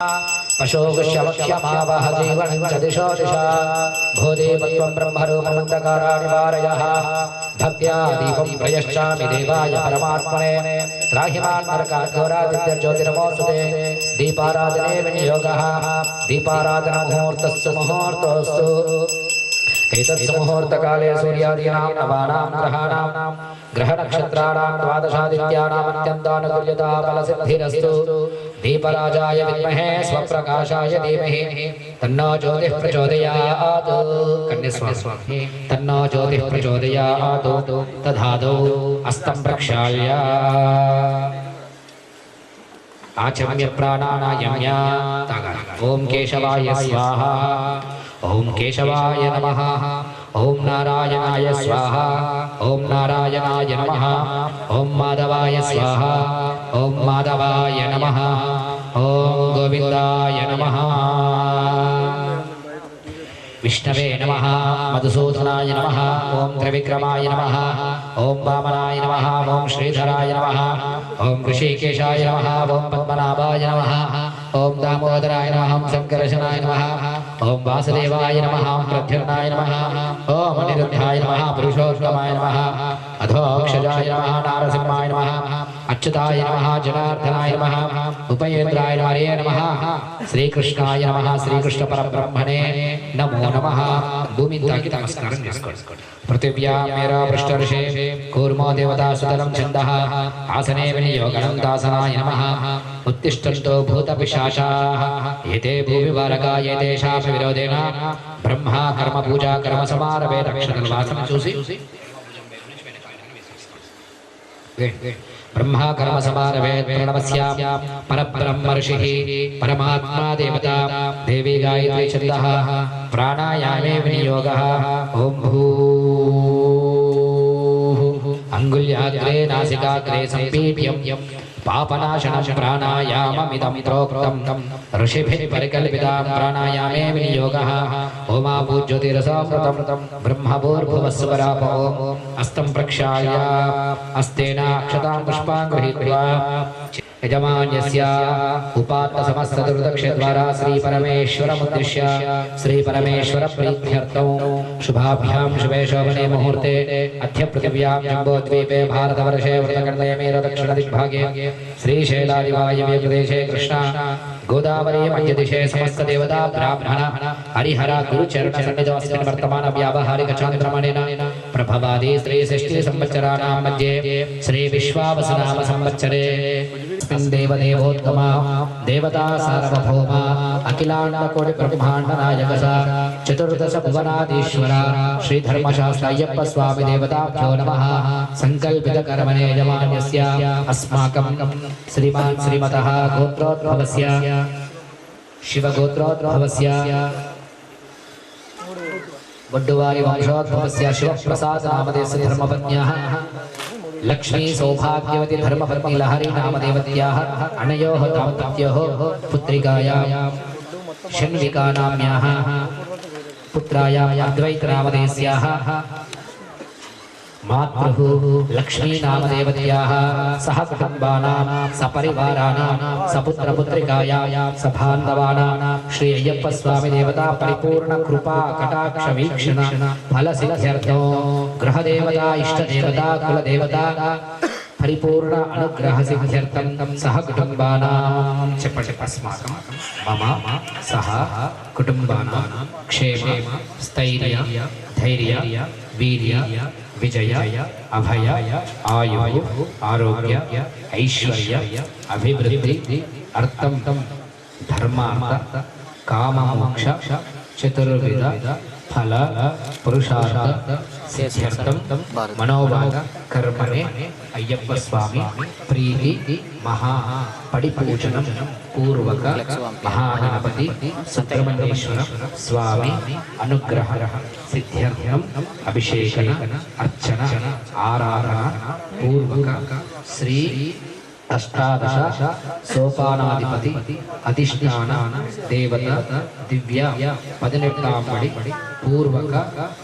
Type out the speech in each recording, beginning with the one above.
पशोगश्यवक्ष्यमावह जीवनं च दिशो दिशा भूदेवत्वं ब्रह्मरूपमन्धकाराणि वारयः भक्त्या दीपं प्रयश्चामि देवाय परमात्मने त्राहि मां नरकाघोरादित्यज्योतिर्नमोऽस्तुते दीपाराधने विनियोगः दीपाराधनमुहूर्तस्य मुहूर्तोऽस्तु एतत्समुहूर्तकाले सूर्यादीनां नवानां ग्रहाणां ग्रहनक्षत्राणां द्वादशादित्यानाम् अत्यन्तानुकूल्यता फलसिद्धिरस्तु दीपराजाय विद्महे स्वप्रकाशाय धीमहि तन्नो ज्योतिः प्रचोदयात् कन्यास्वामी तन्नो ज्योतिः प्रचोदयात् तदादौ अस्तं प्रक्षाल्य आचम्य प्राणानायम्य ओम केशवाय स्वाहा ओम केशवाय नमः ओम नारायणाय स्वाहा ओम नारायणाय नमः ओम माधवाय स्वाहा ओम माधवाय नमः ओम गोविंदाय नमः विष्णवे नमः मधुसूदनाय नमः ओम त्रिविक्रमाय नमः ओम वामनाय नमः ओम श्रीधराय नमः ओम ऋषिकेशाय नमः ओम पद्मनाभाय नमः ओम दामोदराय नमः ओम शंकरशनाय नमः ओम वासुदेवाय नमः ओम प्रद्युम्नाय नमः ओम अनिरुद्धाय नमः पुरुषोत्तमाय नमः अधोक्षजाय नमः नारसिंहाय नमः अच्युताय नमः जनार्दनाय नमः उपयेन्द्राय नमः श्रीकृष्णाय नमः श्रीकृष्ण परब्रह्मणे नमो नमः भूमि ताकि नमस्कार पृथिव्या मेरा पृष्ठर्षे कूर्मो देवता सुतलं छन्दः आसने विनियोगनं दासनाय नमः उत्तिष्ठन्तो भूतपिशाचाः एते भूविवारका एतेषापि विरोधेन ब्रह्मा कर्म पूजा कर्म समारभे रक्षतर्वासं చూసి ब्रह्मा कर्म समारभे प्रणवस्य परब्रह्म ऋषिः परमात्मा देवता देवी गायत्री छन्दः प्राणायामे विनियोगः ओम भूः अंगुल्याग्रे नासिकाग्रे संपीप्यं पापनाशनं प्राणायाममिदं प्रोक्तं ऋषिभिः परिकल्पितां प्राणायामे विनियोगः ओमाभूज्योतिरसामृतं ब्रह्मभूर्भुवस्वराप ओम अस्तं प्रक्षाल्य अस्तेन अक्षतां पुष्पां गृहीत्वा यजमान्यस्य उपात्त समस्तदुर्दक्षद्वारा श्री परमेश्वरमुद्दिश्य श्री परमेश्वर प्रीत्यर्थं शुभाभ्यां शुभे शोभने मुहूर्ते अद्य पृथिव्यां जम्बोद्वीपे भारतवर्षे वृतकर्णयमेर दक्षिणदिग्भागे श्रीशैलादिवायव्ये प्रदेशे कृष्णा गोदावरी मध्यदिशे समस्त देवता ब्राह्मण हरिहर गुरुचरण सन्निधमस्मिन् वर्तमान व्यावहारिक चान्द्रमणेन प्रभवादि श्री षष्ठी संवत्सराणां मध्ये श्री विश्वावसुनाम संवत्सरे देवदेवोत्तमा देवता सार्वभौमा अखिलाण्डकोटि ब्रह्माण्ड नायक चतुर्दश भुवनाधीश्वर श्री धर्मशास्त्र अय्यप्प स्वामी देवताभ्यो नमः संकल्पित कर्मणे यजमान्यस्य अस्माकं श्रीमान् श्रीमतः गोत्रोद्भवस्य शिवगोत्रोद्भवस्य वड्डुवारी वंशोद्भवस्य शिवप्रसाद नामधेयस्य धर्मपत्न्याः लक्ष्मी सौभाग्यवती धर्मपत्नी लहरी नामदेवत्याः अनयोः दाम्पत्योः पुत्रिकायां शन्विका नाम्याः पुत्रायाम् अद्वैत नामधेयस्याः मातृः लक्ष्मी नामदेवत्याः सह कुटुम्बानां सपरिवाराणां सपुत्रपुत्रिकायां सबान्धवानां श्री अय्यप्प स्वामी देवता परिपूर्ण कृपा कटाक्ष वीक्षण फलसिद्ध्यर्थं गृहदेवता इष्टदेवता कुलदेवता परिपूर्ण अनुग्रह सिद्ध्यर्थं सह कुटुम्बानां చెప్పండి अस्माकं मम सह कुटुम्बानां क्षेम स्थैर्य धैर्य वीर्य विजय अभय आयु आरोग्य ऐश्वर्य अभिवृद्धि अर्थं धर्मार्थ काम मोक्ष चतुर्विध फल पुरुषार्थ सिद्ध्यर्थं मनोभाव कर्मणे अय्यप्प स्वामी प्रीति महा पडिपूजनं पूर्वक महागणपति सुब्रह्मण्येश्वर स्वामी अनुग्रह सिद्ध्यर्थं अभिषेकन अर्चन आराधना पूर्वक श्री अष्टादश सोपानाधिपति अधिष्ठान देवता दिव्य 18 पड़ी पूर्वक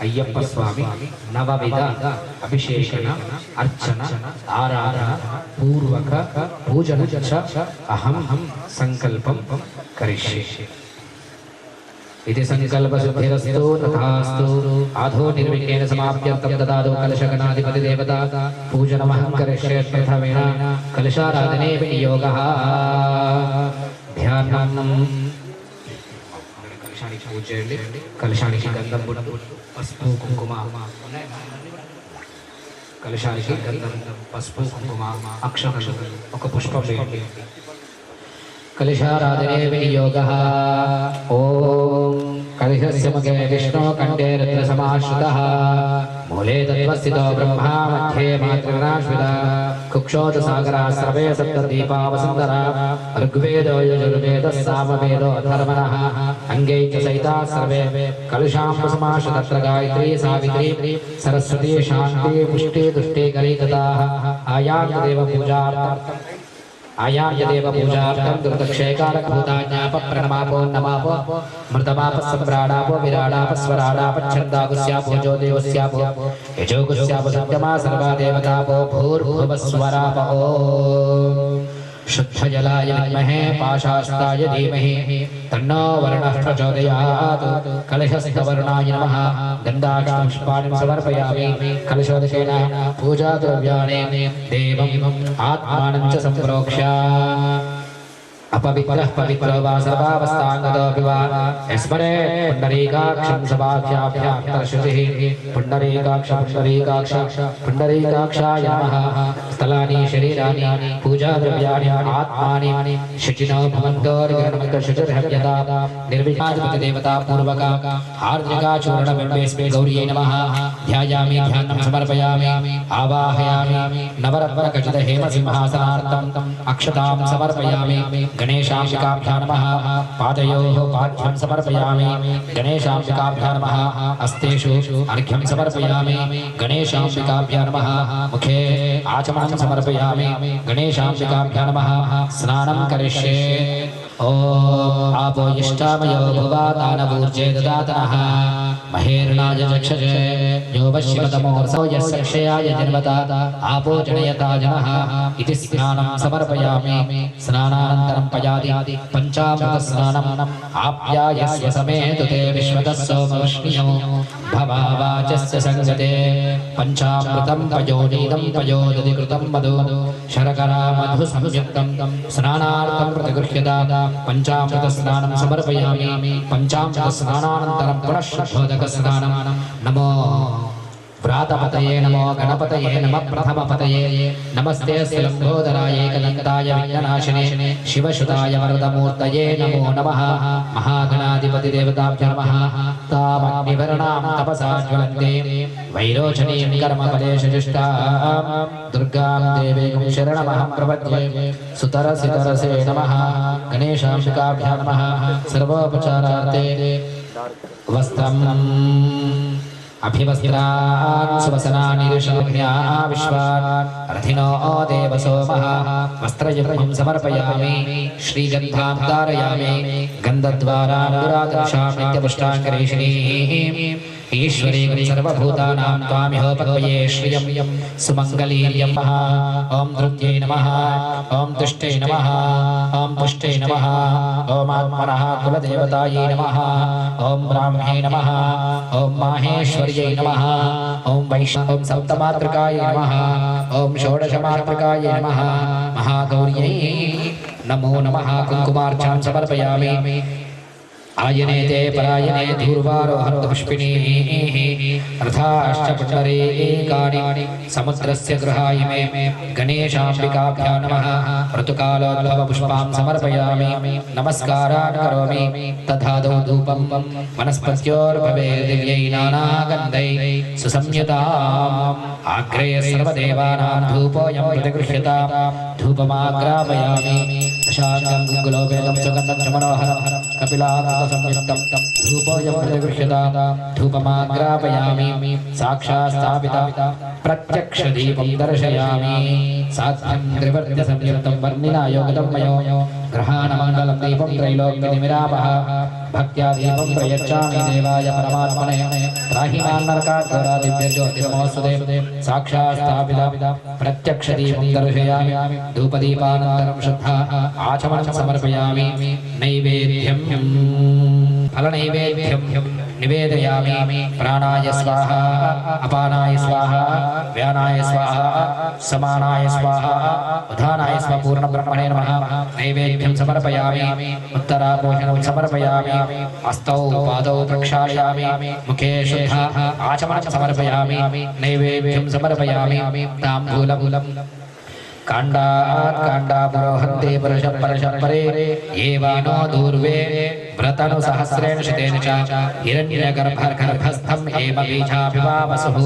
अय्यप्प स्वामी नवविध अभिषेकन अर्चन आराधना पूर्वक पूजन अहम संकल्पं करिष्ये इति संकल्पसिद्धिरस्तु तथास्तु। आधो निर्विघ्नेन समाप्त्यर्थं ददातु कलशगणाधिपतिदेवता पूजनमहं करिष्ये। प्रथमेन कलशाराधने विनियोगः। ध्यानं कलशाనికి పూజ చేయండి. కలశానికి గంధం బొట్టు పసుపు కుంకుమ, కలశానికి గంధం పసుపు కుంకుమ అక్షతలు ఒక పుష్పం వేయండి. कलशाराधने विनियोगः। ओम कलशस्य मुखे विष्णु कंठे रुद्रसमाश्रितः मूले तत्त्वस्थितो ब्रह्मा मध्ये मातृगणाश्रिता कुक्षोत सागरा सर्वे सप्तदीपा वसुन्धरा ऋग्वेदो यजुर्वेदः सामवेदो अथर्वणः अंगै च सहिता सर्वे कलशां समाश्रितत्र गायत्री सावित्री सरस्वती शान्ति पुष्टि तुष्टि कलिकताः आयान्यदेव पूजार्थम् आयान्यदेव पूजार्थं दुर्दक्षेकारभूताज्ञाप प्रणमापो नमापो मृतमाप सम्राडापो विराडाप स्वराडाप छन्दागुस्यापो ज्योतिगुस्यापो यजोगुस्यापो सत्यमा सर्वा देवतापो भूर्भुवस्वराप ओम शुद्धजलाय विद्महे पाशास्ताय धीमहि तन्नो वर्णः प्रचोदयात्। कलशस्थवर्णाय नमः। गन्धाक्षपुष्पाणि समर्पयामि। कलशोदकेन पूजाद्रव्याणि देवम् आत्मानं च सम्प्रोक्ष्य अपवित्रः पवित्रो वा सर्वावस्थाङ्गतोऽपि वा स्मरे पुण्डरीकाक्षं सभाख्याभ्यान्तरश्रुतिः पुण्डरीकाक्ष पुण्डरीकाक्ष पुण्डरीकाक्षाय नमः। स्थलानि शरीराणि पूजाद्रव्याणि आत्मानि शुचिनो भवन्तोर्गणमकशुचिर्हव्यता निर्विघ्नाधिपतिदेवता पूर्वका आर्द्रिकाचूर्णबिम्बेऽस्मै गौर्यै नमः। ध्यायामि ध्यानं समर्पयामि आवाहयामि नवरत्नखचितहेमसिंहासनार्थम् अक्षतां समर्पयामि। गणेशाम्बिकाभ्यां नमः। पादयोः पाद्यं समर्पयामि। गणेशाम्बिकाभ्यां नमः। हस्तेषु अर्घ्यं समर्पयामि। गणेशाम्बिकाभ्यां नमः। मुखे आचमनं समर्पयामि। गणेशाम्बिकाभ्यां नमः। स्नानं करिष्ये। ओम आपो इष्टामयो भुवा दानवूर्जे ददातनः महेर्णाय चक्षसे यो वश्यतमोर्सो यस्क्षयाय जन्मता आपो जनयता जनः इति स्नानं समर्पयामि। स्नानानन्तरं पयादि पञ्चामृत स्नानम् आप्यायस्य समेतु ते विश्वतः सोमवृष्ण्यो भवावाचस्य संगते पञ्चामृतं पयोनीदं पयोदधिकृतं मधु शर्करा मधु संयुक्तं स्नानार्थं प्रतिगृह्यता। पंचामृत स्नानं समर्पयामि। पंचामृत स्नानानन्तरं पुनः शुद्धोदक स्नानं। नमो व्रातपतये नमो गणपतये नमः प्रथमपतये नमस्ते लंबोदराय एकदन्ताय विघ्ननाशिने शिवसुताय वरदमूर्तये नमो नमः। महागणाधिपतिदेवताभ्यो नमः। तामग्निवर्णां तपसा ज्वलन्ते वैरोचनीं कर्मफलेशजुष्टां दुर्गां देवीं शरणमहं प्रपद्ये। सुतरसितरसे नमः। गणेशाम्बिकाभ्यो नमः। सर्वोपचारार्थे वस्त्रम् अभिवस्त्रान् सुवसनानि ऋषिर्म्या विश्वान् रथिनो देवसोमः वस्त्रयुग्मं समर्पयामि। श्रीगन्धां धारयामि। गन्धद्वारानुरागर्षामि नित्यपुष्टाङ्गरेषिणीम् ईश्वरीं सर्वभूतानां त्वामिहोपद्मये श्रियं सुमङ्गलीर्यं नमः। ॐ धृत्यै नमः। ॐ तुष्टै नमः। ॐ पुष्टै नमः। ॐ आत्मनः कुलदेवतायै नमः। ॐ ब्राह्म्यै नमः। ॐ माहेश्वर्यै नमः। ॐ वैष्णव सप्तमातृकायै नमः। ॐ षोडशमातृकायै नमः। महागौर्यै नमो नमः। कुङ्कुमार्चनं समर्पयामि। आयने ते परायणे धूर्वारोहन्तपुष्पिणीः रथाश्च पुण्डरीकानि समुद्रस्य गृहाय मे गणेशाम्बिकाभ्यां नमः। ऋतुकालोद्भवपुष्पां समर्पयामि। नमस्कारान् करोमि। तथादौ धूपं वनस्पत्योर्भवे दिव्यै नानागन्धैः सुसंयुताम् आग्रे सर्वदेवानां धूपोऽयं प्रतिगृह्यताम्। धूपमाग्रापयामि। दशाङ्गं गुङ्गुलोपेतं सुगन्धं च मनोहरं कपिलाकृतसंयुक्तं धूपोऽयं प्रतिगृह्यताम्। धूपमाग्रापयामि। साक्षात् स्थापितं प्रत्यक्षदीपं दर्शयामि। साध्यं त्रिवर्त्यसंयुक्तं वर्णिना योगतं मयो ग्रहाणमण्डलं दीपं त्रैलोक्यनिमिरामः भक्त्या दीपं प्रयच्छामि देवाय परमात्मने त्राहि मां नरकात् घोरादिव्यज्योतिर्मोऽस्तुते साक्षात् स्थापिता प्रत्यक्षदीपं दर्शयामि धूपदीपानन्तरं श्रद्धा आचमनं समर्पयामि नैवेद्यं फलनैवेद्यं निवेदयामि प्राणाय स्वाहा अपानाय स्वाहा व्यानाय स्वाहा समानाय स्वाहा उदानाय स्वाहा पूर्णब्रह्मणे नमः नैवेद्यं समर्पयामि उत्तराभोजनं समर्पयामि हस्तौ पादौ प्रक्षालयामि मुखे शुद्धा आचमनं समर्पयामि नैवेद्यं समर्पयामि ताम्बूलं काण्डात् काण्डापुरोहन्ते परशपरे एवानो दूर्वे व्रतनु सहस्रेण शतेन च हिरण्यगर्भस्थम् एव बीजाभिवावसुः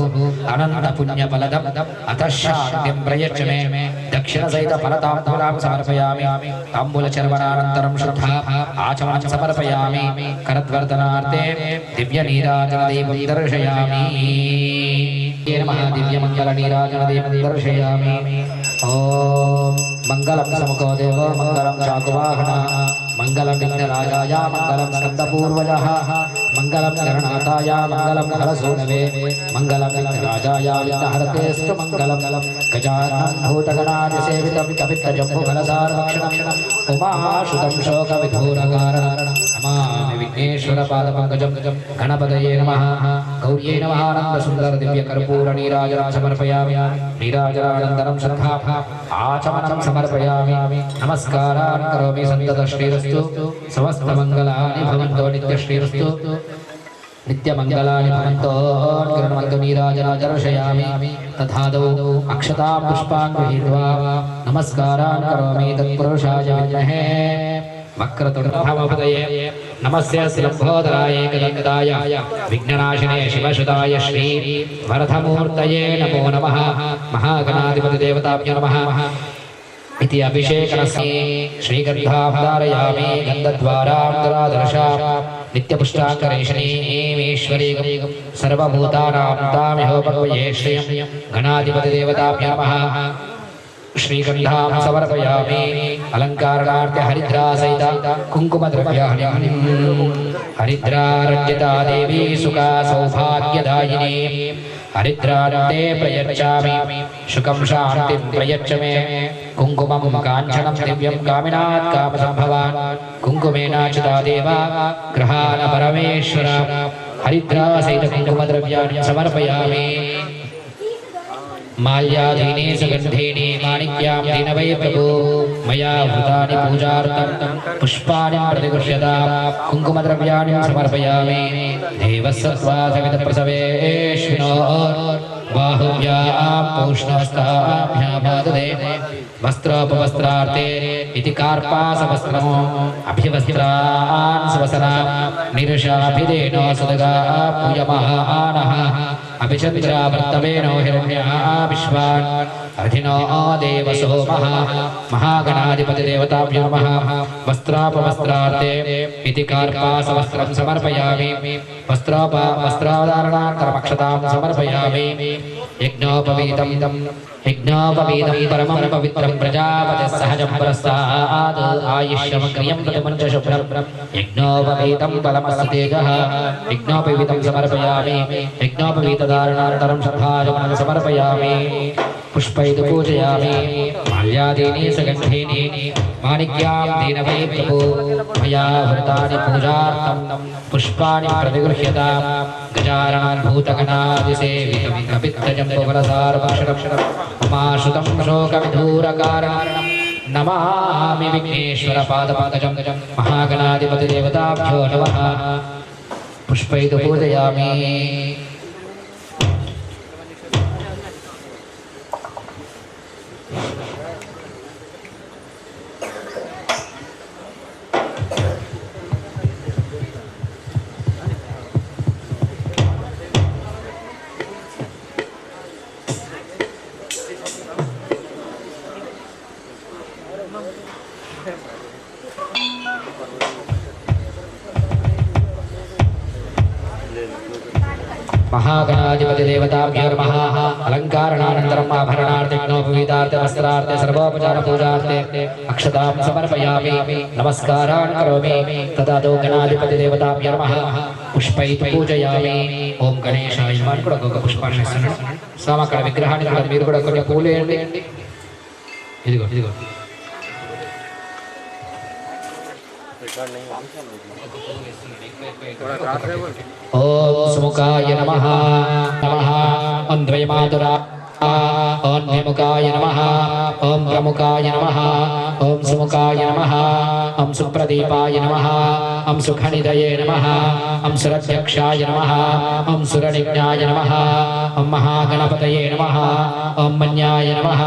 अनन्तपुण्यफलदम् अतः शान्तिं प्रयच्छ मे दक्षिणसहितफलताम्बूलां समर्पयामि ताम्बूलचर्वणानन्तरं शुद्धा आचमनं समर्पयामि करद्वर्धनार्थे दिव्यनीराजनदीपं दर्शयामि नमः दिव्यमङ्गलनीराजनदीपं दर्शयामि ओम मंगलम समुखो देवो मंगलम चाकुवाहनः मंगलम विघ्नराजाय मंगलम स्कन्दपूर्वजः मंगलम गणनाथाय मंगलम हरसूनवे मंगलम विघ्नराजाय विघ्नहरतेस्तु मंगलम गजाननं भूतगणादिसेवितं कपित्थजम्बुफलसारभक्षणम् उमाशुतं शोकविधूरकारणं नमामि विघ्नेश्वरपादपङ्कजं गणपतये नमः गौर्यै नमः आनन्दसुन्दरदिव्यकर्पूरनीराजनं समर्पयामि नीराजनानन्तरं श्रद्धा आचमनं समर्पयामि नमस्कारान् करोमि सन्ततश्रीरस्तु समस्तमङ्गलानि भवन्तु नित्यश्रीरस्तु नित्यमङ्गलानि भवन्तु गृह्णवन्तु नीराजनं दर्शयामि तथादौ अक्षतां पुष्पान् गृहीत्वा नमस्कारान् करोमि तत्पुरुषाय विद्महे वक्रतुण्डमहोदये नमस्य लम्बोदराय एकदन्ताय विघ्ननाशिने शिवसुताय श्री वरदमूर्तये नमो नमः महागणाधिपतिदेवताभ्यो नमः इति अभिषेकस्य श्रीगन्धावधारयामि गन्धद्वारान्तरादर्शां नित्यपुष्टाङ्करेशनीमेश्वरीं सर्वभूतानां तामिहोपक्वये श्रियं गणाधिपतिदेवताभ्यो नमः श्रीगन्धां समर्पयामि अलङ्कारणार्थे हरिद्रासहित कुङ्कुमद्रव्याणि हरिद्रारञ्जिता देवी सुखा सौभाग्यदायिनी हरिद्रारण्ये प्रयच्छामि सुखं शान्तिं प्रयच्छ मे कुङ्कुमं काञ्चनं दिव्यं कामिनात् कामसम्भवान् कुङ्कुमेनाचिता देवा गृहाण परमेश्वर हरिद्रासहित कुङ्कुमद्रव्याणि समर्पयामि माल्याधीने सुगन्धीनि माणिक्यां दीनवै प्रभो मया भूतानि पूजार्थं पुष्पाणि प्रतिगृह्यतां कुङ्कुमद्रव्याणि समर्पयामि देवसत्त्वासवितप्रसवेश्विनो बाहुभ्यां पूष्णहस्ताभ्यां बाधते वस्त्रोपवस्त्रार्थे इति कार्पासवस्त्रम् अभिवस्त्रान् स्वसना निरुषाभिधेनो सदगा पूयमानः अभिचन्द्रावर्तवेनो हिरण्या विश्वान् अर्थिनो देवसो महागणाधिपतिदेवताभ्यो नमः वस्त्रापवस्त्रार्थे इति कार्पासवस्त्रं समर्पयामि वस्त्रावधारणानन्तरमक्षतां समर्पयामि यज्ञोपवीतं परमं पवित्रं प्रजापतिः सहजं पुरस्तात् आयुष्यमग्रियं प्रतिपञ्चशुभ्रं यज्ञोपवीतं बलमस्ति तेजः यज्ञोपवीतं समर्पयामि यज्ञोपवीतधारणानन्तरं श्रद्धाजमनं समर्पयामि पुष्पैः पूजयामि माल्यादीनि सुगन्धीनि माणिक्यां दीनवै प्रभो मया भूतानि पूजार्थं पुष्पाणि प्रतिगृह्यतां गजाननं भूतगणादिसेवितं कपित्थजम्बुफलसारभक्षणम् उमाशुतं शोकविधूरकारणं नमामि विघ्नेश्वरपादपङ्कजं महागणाधिपतिदेवताभ्यो नमः पुष्पैः पूजयामि महागणाधिपति देवताभ्यो नमः अलङ्कारणानन्तरम् आभरणार्थे वस्त्रार्थे सर्वोपचार पूजार्थे अक्षतां समर्पयामि नमस्कारान् करोमि तदा तो गणाधिपति देवताभ्यो नमः पुष्पैः पूजयामि ओम गणेशाय नमः కూడా ఒక పుష్పాన్ని ఇస్తున్నాడు స్వామి అక్కడ విగ్రహాన్ని కూడా మీరు కూడా కొన్ని పూలు వేయండి ఇదిగో ఇదిగో ओम सुमुखाय नमः नमः ओम द्वयमातुरा ओम निमुखाय नमः ओम प्रमुखाय नमः ओम सुमुखाय नमः ओम सुप्रदीपाय नमः ओम सुखनिधये नमः ओम सुरध्यक्षाय नमः ओम सुरनिज्ञाय नमः ओम महागणपतये नमः ओम मन्याय नमः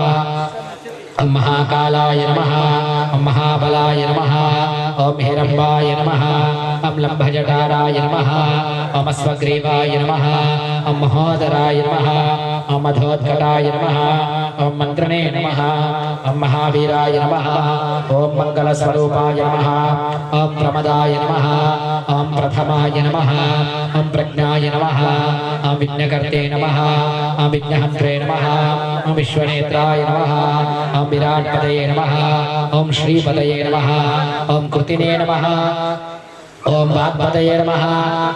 ओम महाकालाय नमः ओम महाबलाय नमः ओम हिरम्बाय नमः ओम लंभजटाराय नमः ओम स्वग्रीवाय नमः ओम महोदराय नमः ओम मधोत्कटाय नमः ओम मंत्रणे नमः ओम महावीराय नमः ओम मंगलस्वरूपाय नमः ओम प्रमदाय नमः ओम प्रथमाय नमः ओम प्रज्ञाय नमः ओम विघ्नकर्ते नमः ओम विघ्नहन्त्रे नमः ओम विश्वनेत्राय नमः ओम विराट्पदये नमः ओम श्रीपदये नमः ओम कृतिने नमः ओम वाग्पदये नमः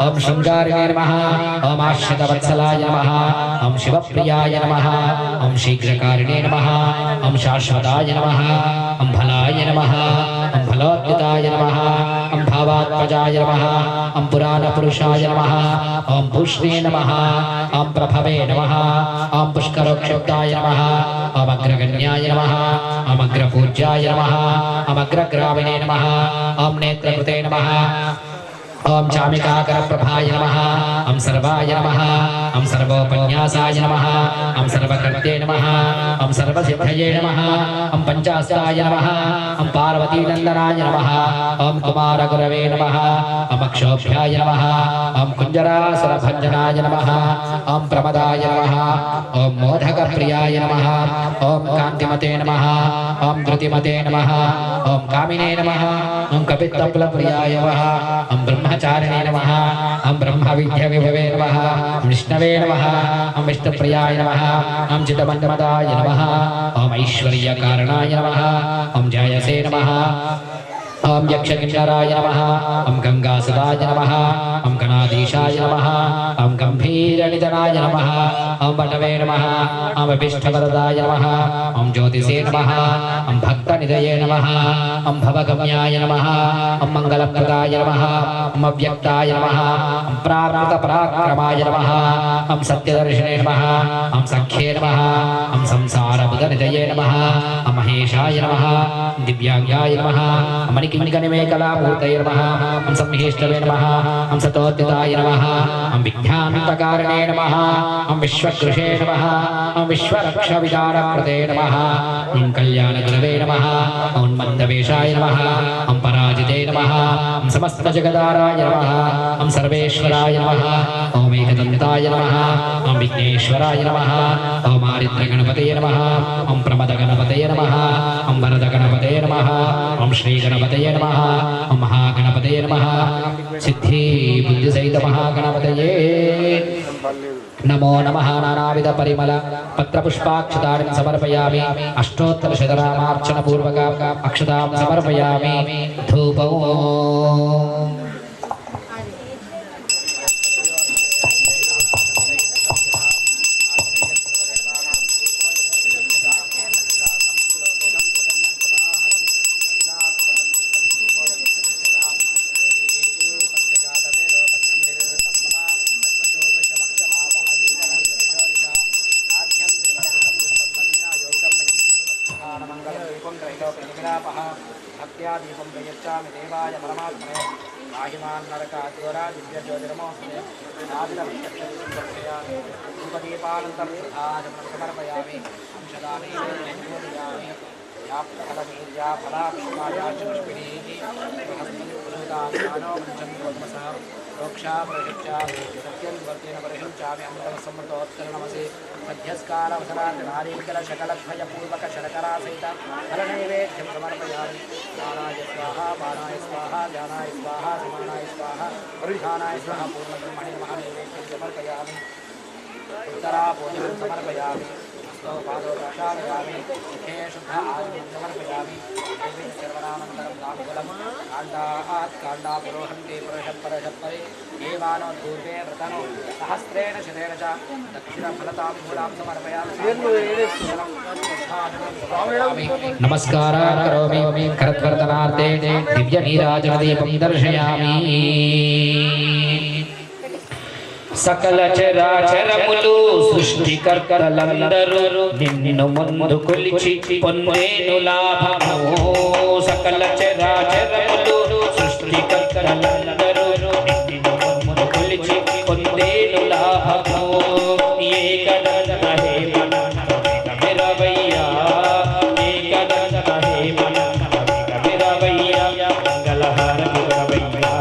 ओम शृंगारिणे नमः ओम आश्रितवत्सलाय नमः ओम शिवप्रियाय नमः ओम शीघ्रकारिणे नमः ओम शाश्वताय नमः ओम भलाय नमः ओम फलोद्यताय नमः ओम भावात्मजाय नमः ओम पुराणपुरुषाय नमः ओम भूष्णे नमः ओम प्रभवे नमः ओम पुष्करोक्षुब्धाय नमः ओम अग्रगण्याय नमः ओम अग्रपूज्याय नमः ओम अग्रग्रामिणे नमः ओम नेत्रकृते नमः ओम चामिकाकरप्रभाय नमः ओम सर्वाय नमः ओम सर्वोपन्यासाय नमः ओम सर्वकर्ते नमः ओम सर्वसिद्धये नमः ओम पंचास्ताय नमः ओम पार्वतीनन्दनाय नमः ओम कुमारगुरवे नमः ओम अक्षोभ्याय नमः ओम कुञ्जरासुरभञ्जनाय नमः ओम प्रमदाय नमः ओम मोदकप्रियाय नमः ओम कान्तिमते नमः ओम धृतिमते नमः ओम कामिने नमः ओम कपित्तप्लप्रियाय नमः ओम ब्रह्मचारिणे नमः ओम ब्रह्मविद्याविभवे नमः ओम विष्णवे नमः ओम विष्णुप्रियाय नमः ओम चिदमन्मदाय नमः ओम ऐश्वर्यकारणाय नमः ओम जयसे नमः ओम यक्षकिन्नराय नमः ओम गंगासुताय नमः ओम गणाधीशाय नमः ओम गंभीरनिधनाय नमः ओम वटवे नमः ओम अभिष्टवरदाय नमः ओम ज्योतिषे नमः ओम भक्तनिधये नमः ओम भवगम्याय नमः ओम मंगलप्रदाय नमः ओम अव्यक्ताय नमः ओम प्राकृतपराक्रमाय नमः ओम सत्यदर्शिने नमः ओम सख्ये नमः ओम संसारबुधनिधये नमः ओम महेशाय नमः दिव्यांगाय नमः ओम मणिकिङ्कणिमेकलामूर्तये नमः ओम संहेष्टवे नमः ओम सतोद्यताय नमः ओम विज्ञानन्तकारिणे नमः ओम विश्वकृषे नमः ओम विश्वरक्षविदारकृते नमः ओम कल्याणगुरवे नमः ओम मन्दवेशाय नमः ओम पराजिते नमः ओम समस्तजगदाराय नमः ओम सर्वेश्वराय नमः ओम एकदन्ताय नमः ओम विघ्नेश्वराय नमः ओम आरिद्रगणपतये नमः ओम प्रमदगणपतये नमः ओम वरदगणपतये नमः ओम श्रीगणपतये नमः ओम महागणपतये नमः सिद्धि बुद्धिसहित महागणपतये नमो नमः नानाविध परिमल पत्रपुष्पाक्षतां समर्पयामि अष्टोत्तरशतनामार्चन पूर्वक अक्षतां समर्पयामि धूपम् दीपं प्रयच्छामि देवाय परमात्मने माहिमान् नरकाद्वरा दिव्यज्योतिर्मोऽस्ते नादिनक्षत्रयामि धूपदीपानन्तरं समर्पयामि अंशदाने ज्योतियामि या फलाक्षमाया च पुष्पिणीः बृहस्पतिपुरुषानो पञ्चमी पद्मसः रोक्षा प्रशिक्षामि सत्यं वर्तेन परिशिञ्चामि अमृतसमृतोत्तरणमसि मध्यस्कालवसरात् नारीकलशकलद्वयपूर्वकशर्करासहित फलनैवेद्यं समर्पयामि दानाय स्वाहा बाणाय स्वाहा ध्यानाय स्वाहा समानाय स्वाहा परिधानाय स्वाहा पूर्णब्रह्मणे नमः नैवेद्यं समर्पयामि उत्तरापूजनं समर्पयामि पादो प्रक्षालयामि मुखे शुद्ध आयुधं समर्पयामि सर्वनामन्तरं ताम्बूलं काण्डात् काण्डापुरोहन्ते पुरुषपरे देवानो धूर्वे व्रतनो सहस्रेण शतेन च दक्षिणफलताम्बूलां समर्पयामि नमस्कारः करोमि करत्वर्तनार्थे दिव्यनीराजनदीपं दर्शयामि सकल चराचरमुలు సృష్టికర్తలందరూ నిన్ను ముందు కొలిచి పొందేను లాభము సకల చరాచరములు సృష్టికర్తలందరూ నిన్ను ముందు కొలిచి పొందేను లాభము ఏకదంత హే మనన మెరవయ్యా ఏకదంత హే మనన మెరవయ్యా మంగళహారతి మెరవయ్యా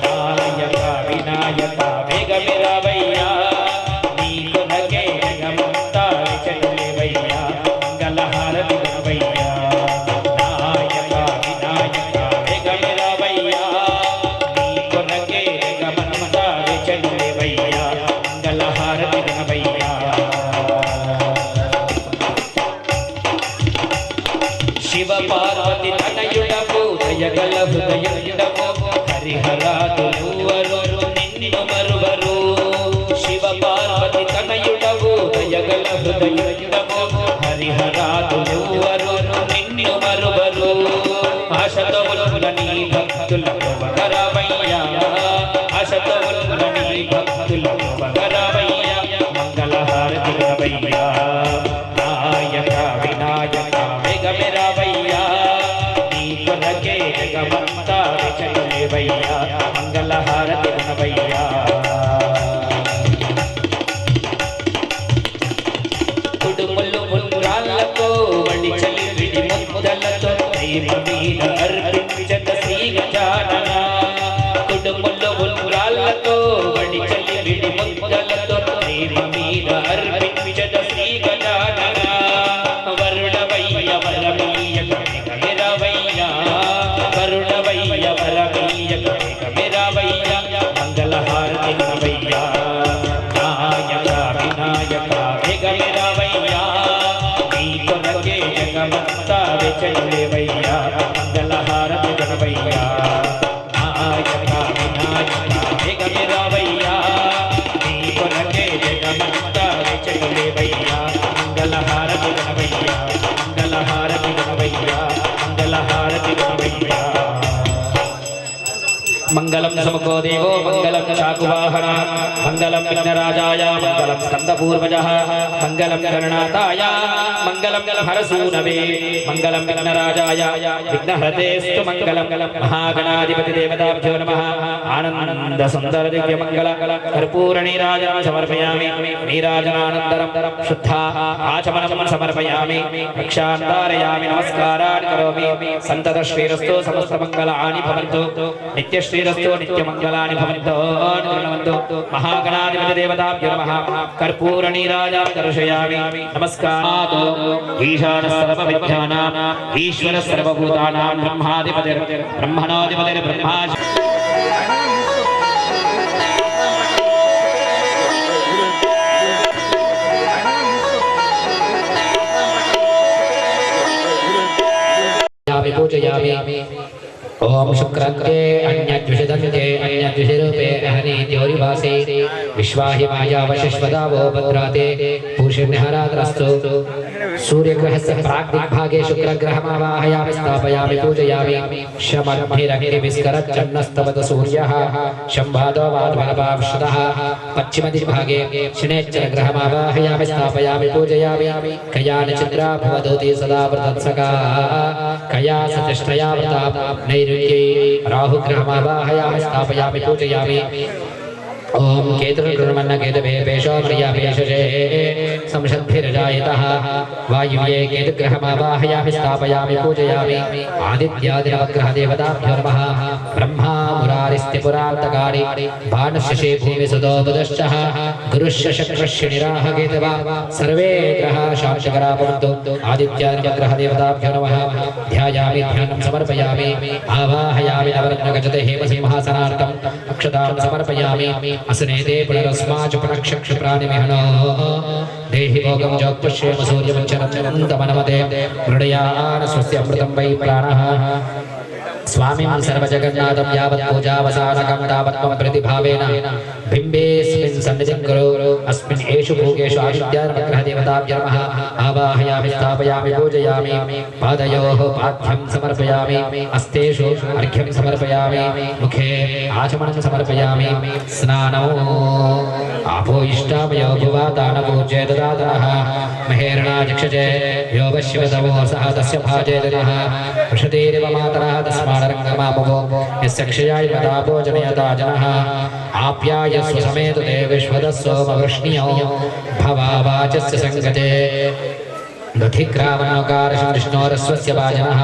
నాయక వినాయక मेरावैया नीको नगे गमता चलवैया मंगलहारति गवैया नायका विनायका मेरावैया नीको नगे गमता चलवैया मंगलहारति गवैया शिव पार्वती तनयुडपु दयगल हृदयुडपु हरिहरादुलुवरु నిన్ను మరువరు శివ పార్వతి తనయుడవు దయగల హృదయుడవు హరిహరాదులెవ్వరు నిన్ను మరువరు ఆశతముల నీ భక్తులకు వగరవయ్యా ఆశతముల నీ భక్తులకు వగరవయ్యా మంగళహారతి గవయ్యా నాయక వినాయక మెగమెరవయ్యా నీ కొరకే జగమంతా విచలవయ్యా మంగళహారతి గవయ్యా కుడుములు ముల్రాళ్ళతో వడిచలి విడి ముద్దలతో దైవ మీద అర్పించక శ్రీ గజానన కుడుములు ముల్రాళ్ళతో వడిచలి విడి ముద్దలతో దైవ మీద అర్పించక శ్రీ గజానన వరుణవయ్య వరమయ్య మెరవయ్యా వరుణవయ్య వరమయ్య మెరవయ్యా మంగళహారతి గవయ్యా నాయక వినాయక మెరవయ్యా నీ కొరకే జగమంతా వెచలేవయ్యా మంగళహారతి గవయ్యా నాయక వినాయక మెరవయ్యా నీ కొరకే జగమంతా వెచలేవయ్యా మంగళహారతి గవయ్యా మంగళహారతి గవయ్యా మంగళహారతి గవయ్యా मंगलम समको देवो मंगलम चाकुवाहन मंगलम विघ्नराजाय मंगलम स्कंदपूर्वजः मंगलम गणनाथाय मंगलम हरसूनवे मंगलम विघ्नराजाय विघ्नहृतेस्तु मंगलम महागणाधिपति देवताभ्यो नमः आनंद सुंदर दिव्य मंगल कर्पूर नीराजनं समर्पयामि नीराजनानन्तरं शुद्धा आचमनं समर्पयामि रक्षान्तारयामि नमस्कारान् करोमि सन्ततश्रीरस्तु समस्तमङ्गलानि भवन्तु नित्यश्री रस्तो नित्यमंगलानि भवन्तु निर्णवन्तु महागणाधिपति देवताभ्यो नमः कर्पूर नीराजनं दर्शयामि नमस्कारात् ईशान सर्वविद्यानां ईश्वर सर्वभूतानां ब्रह्माधिपतिर् ब्रह्मणोऽधिपतिर् ब्रह्मा पूजयामि ओम शुक्रांते अन्यद्विषदन्ते अन्यद्विषरूपे अहनि द्योरिवासे विश्वाहि माया वशिष्वदावो भद्राते पूषिर्निहराद्रस्तु सूर्यग्रहस्य प्राग्दिग्भागे शुक्रग्रहमावाहयामि स्थापयामि पूजयामि शमद्भिरग्निविस्करच्चन्नस्तवत सूर्यः शम्भादो वाद्भलपावश्रुतः पश्चिमदिग्भागे शनेश्चरग्रहमावाहयामि स्थापयामि पूजयामि कयानचिद्रा भवदोति सदा व्रतत्सका कया सतिष्ठया व्रता नैऋत्ये राहुग्रहमावाहयामि स्थापयामि पूजयामि ओम केतुर्गुणमन्न केतवे पेशो प्रिया पेशजे संषद्भिरजायतः वायुव्ये केतुग्रहमावाहयामि स्थापयामि पूजयामि आदित्यादिनवग्रहदेवताभ्यो नमः ब्रह्मा मुरारिस्तु स्थिपुरान्तकारी भानुष्यशे भूमिसुतो बुधश्चः गुरुश्च शक्रस्य निराहकेतवा सर्वे ग्रहाः शान्तिकरा भवन्तु आदित्यादिग्रहदेवताभ्यो नमः ध्यायामि ध्यानं समर्पयामि आवाहयामि नवरत्नगजते हेमसिंहासनार्थम् अक्षतां समर्पयामि असनेते पुनरस्माच पुनक्षक्षप्राणिमिहनो देहि भोगं जोक्पुष्येम सूर्यवञ्चनन्तमनमते मृडयान स्वस्य अमृतं वै प्राणः स्वामी सर्वजगन्नाथं यावत् पूजावसानकं तावत् मम प्रतिभावेन बिम्बेऽस्मिन् सन्निधिं कुरु अस्मिन् एषु भोगेषु आदित्यादिग्रहदेवताभ्यो नमः आवाहयामि स्थापयामि पूजयामि पादयोः पाद्यं समर्पयामि हस्तेषु अर्घ्यं समर्पयामि मुखे आचमनं समर्पयामि स्नानौ आपो इष्टामयो भुवादानपूज्ये ददातनः महेरणाचक्षजे यो वश्यवतमो सः तस्य भाजेतनः वृषतेरिव मातरः तस्मादरङ्गमापवो यस्य क्षयाय मदापो जनयता जनः आप्याय स्वसमेत ते विश्वदस्सोमवृष्ण्यो भवावाचस्य सङ्गते दधिग्रावणोकारशं विष्णोरस्वस्य वाजनः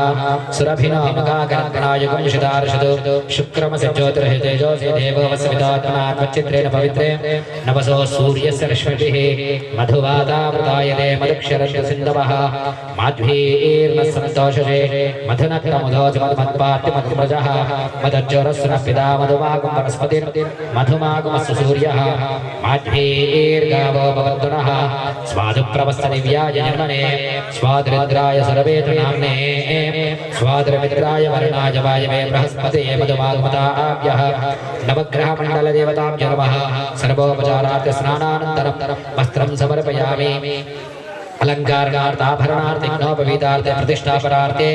सुरभिनोमकाकर्कणायुगं शिदार्षदो शुक्रमस्य ज्योतिर्हितेजोऽसि देवो वसवितात्मना त्वच्चित्रेण पवित्रे नवसो सूर्यस्य रश्मिभिः मधुवातावृतायते मदक्षरसिन्धवः माध्वीर्नः सन्तोषजे मधुनक्तमुदोऽसि मधुमत्पार्तिमधुव्रजः मदज्जोरस्सुनः पिता मधुमागुं वनस्पतिर्मधुमागुमस्तु सूर्यः माध्वीर्गावो भवन्तु नः स्वादुप्रवस्थदिव्याय जन्मने स्वाद्रिद्राय सर्वेन्द्रनाम्ने स्वाद्रमिद्राय वर्णाय वायवे बृहस्पते मधुमागमताभ्यः नवग्रहमण्डलदेवताभ्यो नमः सर्वोपचारार्थ स्नानानन्तरं वस्त्रं समर्पयामि अलङ्कारणार्थाभरणार्थ यज्ञोपवीतार्थ प्रतिष्ठापरार्थे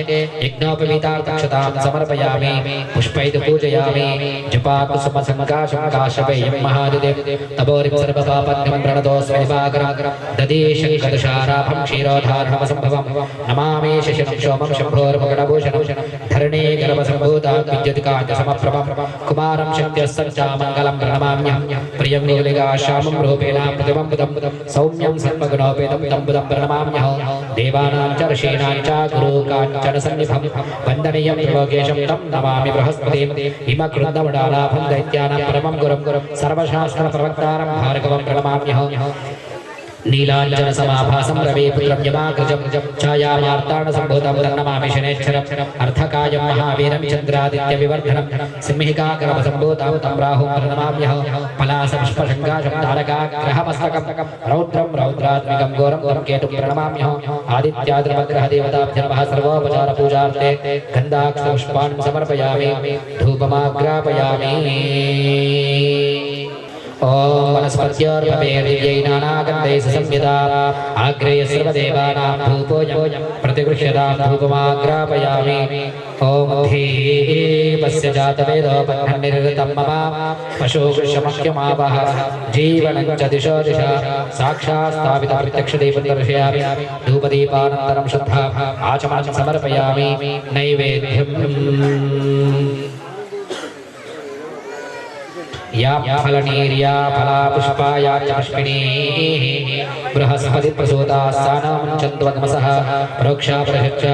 यज्ञोपवीतार्थक्षतां समर्पयामि पुष्पैः पूजयामि जपाकुसुमसङ्काशं महादिदेव तपोरिं सर्वपापज्ञं प्रणतोऽस्मि दिवाकरं दधीशङ्कदुषाराभं क्षीरोधार्मसम्भवं नमामि शशिनं सोमं शम्भोर्मगणभूषणं धरणे गर्भसम्भूतां विद्युत्कान्तसमप्रभं कुमारं शक्त्यस्सञ्चामङ्गलं प्रणमाम्यहं प्रियं नीलिकाश्यामं रूपेण प्रतिमं बुधं सौम्यं सर्वगुणोपेतं तं बुधं प्रणमाम्यहं देवानां च ऋषीणां च गुरुकाञ्चन सन्निभं वन्दनीयं लोकेशं तं नमामि बृहस्पतिं हिमकृन्दमडालाभं दैत्यानां परमं गुरुं सर्वशास्त्रप्रवक्तारं भार्गवं प्रणमाम्यहं नीलाञ्जन समाभासं रविपुत्रं यमाग्रजं छायामार्ताण्डसम्भूतं तन्नमामि शनैश्चरम् अर्धकायं महावीरं चन्द्रादित्यविवर्धनं सिंहिकाकरवसम्भूतं तं राहुं प्रणमाम्यहं पलासपुष्पशङ्काशं तारकाग्रहमस्तकं रौद्रं रौद्रात्मिकं घोरं तं केतुं प्रणमाम्यहं आदित्याद्रवग्रहदेवताभ्यो नमः सर्वोपचारपूजार्थे गन्धाक्षपुष्पाणि समर्पयामि धूपमाग्रापयामि ओम वनस्पत्योर्भवेर्दिव्यै नानागन्धैः संयुता आग्रेय सर्वदेवानां धूपोऽयं प्रतिगृह्यतां धूपमाग्रापयामि ओम धीपस्य जातवेदो बन्धन्निरृतं मम पशुकृशमह्यमावह जीवनं च दिशो दिशा साक्षात् स्थापितं प्रत्यक्षदीपं दर्शयामि धूपदीपानन्तरं श्रद्धा आचमनं समर्पयामि नैवेद्यम् या फलनीर्या फला पुष्पाया च पुष्पिणी बृहस्पति प्रसूता सानां चन्द्वगमसः परोक्षा परिषच्च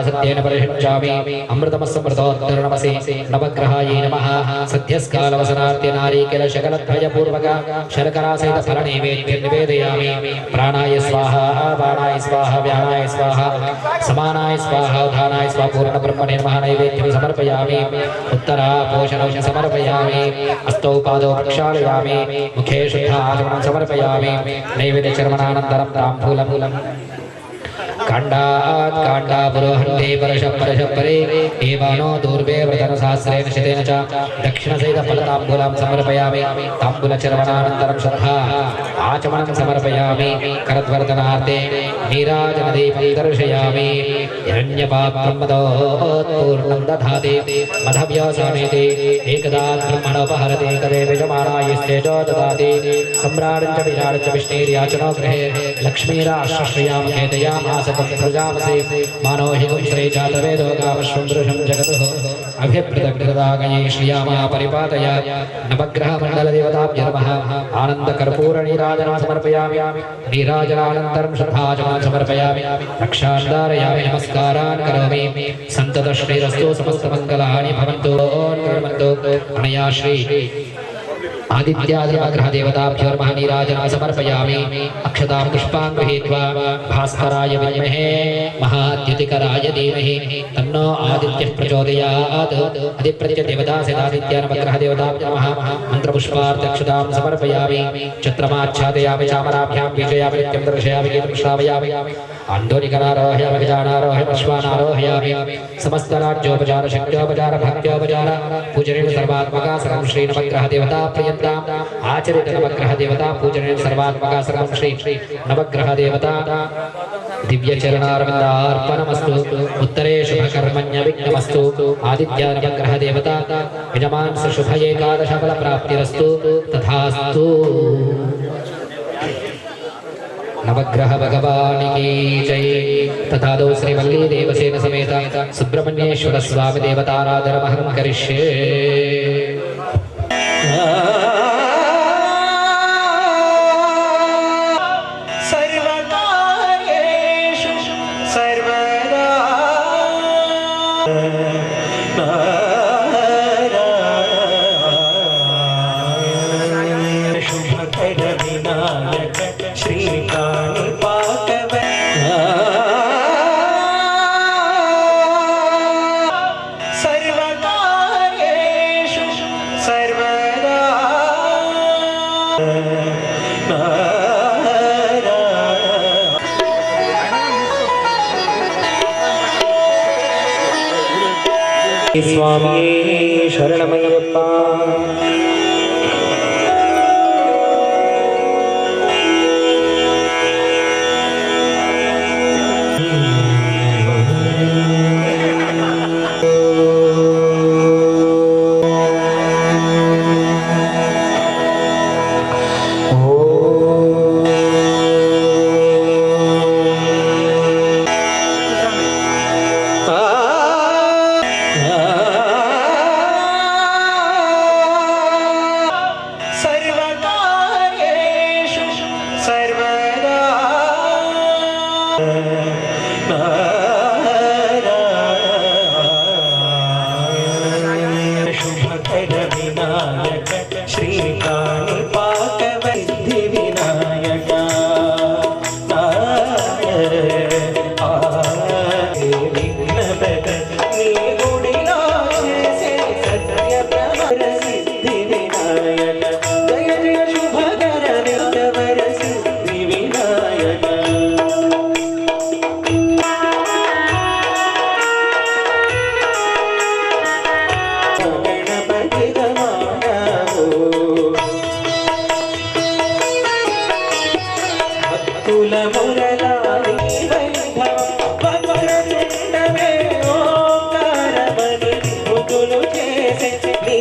सत्येन परिषच्चामि अमृतमस्मृतोत्तरनमसि नवग्रहायै नमः सद्यस्कालवसनार्थे नारीकेल शकलत्रयपूर्वक शर्करासहित फलनैवेद्यं निवेदयामि प्राणाय स्वाहा बाणाय स्वाहा व्यानाय स्वाहा समानाय स्वाहा उदानाय स्वाहा पूर्णब्रह्मणे नमः नैवेद्यं समर्पयामि उत्तरापोषणं समर्पयामि हस्तौ पादौ प्रक्षालयामि मुखे शुद्धाचमनं समर्पयामि नैवेद्यचर्मणानन्तरं ताम्बूलं काण्डात् काण्डापुरोहन्ते परशपरे एवानो दूर्वे व्रतनसहस्रेण शतेन च दक्षिणसहितफलताम्बूलं समर्पयामि ताम्बूलचर्वणानन्तरं श्रद्धा आचमनं समर्पयामि करद्वर्धनार्थे नीराजनदीपं दर्शयामि हिरण्यपात्रं मदोत्पूर्णं दधाति मधव्यासानेति एकदा ब्रह्मणोपहरति कदेव यजमानायस्तेजो ददाति सम्राडं च विराडं च विष्णुर्याचनो गृहे लक्ष्मीराश्रयां खेदयामास मातकं सृजामसि मानोहिकं श्रीजातवेदो गामश्वं जगतः अभिप्रदग्धदागये श्रियामा परिपातय नवग्रहमण्डलदेवताभ्यो नमः आनन्दकर्पूरनीराजनं समर्पयामि नीराजनानन्तरं श्रद्धाजलं समर्पयामि रक्षान्धारयामि नमस्कारान् करोमि सन्ततश्रीरस्तु समस्तमङ्गलानि भवन्तु अनया श्री आदित्यादिग्रहदेवताभ्यो नमः नीराजनं समर्पयामि अक्षतां पुष्पां गृहीत्वा भास्कराय विद्महे महाद्युतिकराय धीमहि तन्नो आदित्यः प्रचोदयात् अधिप्रत्यदेवतासिदादित्या नवग्रहदेवताभ्यो नमः मन्त्रपुष्पार्थक्षतां समर्पयामि छत्रमाच्छादयामि चामराभ्यां बीजयामि नित्यं दर्शयामि गीतं श्रावयामि आन्दोलिकनारोहयामि गजानारोहयामि अश्वानारोहयामि समस्तराज्योपचार शक्त्योपचार भक्त्योपचार पूजनेन सर्वात्मका सर्वं श्री नवग्रहदेवता प्रियन्ताम् आचरित नवग्रहदेवता पूजनेन सर्वात्मका सर्वं श्री नवग्रहदेवता दिव्यचरणारविन्दार्पणमस्तु उत्तरे शुभकर्मण्यविघ्नमस्तु आदित्य नवग्रहदेवता यजमांस शुभ एकादशफलप्राप्तिरस्तु तथास्तु नवग्रह भगवान की जय तथा दो श्रीवल्ली देवसेन समेत सुब्रह्मण्येश्वर स्वामी देवताराधनमहं करिष्ये सर्वकार्येषु सर्वदा शुभकर विनायक श्रीकाणिपाकव सर्वकार्येषु सर्वदा स्वामी शरणमय्यप्पा सर्वकार्येषु सर्वदा शुभकर विनायक श्रीकाणिपाकव सिद्धिविनायक विघ्नपद गुडिला सत्य सिद्धिविनायक जय जय शुभकर नित्यवर सिद्धिविनायक गणपति रमाणो भक्तुल मुरलाली वैभव वक्रतुण्डमे ओंकारमणि मुकुलु చేసే నీ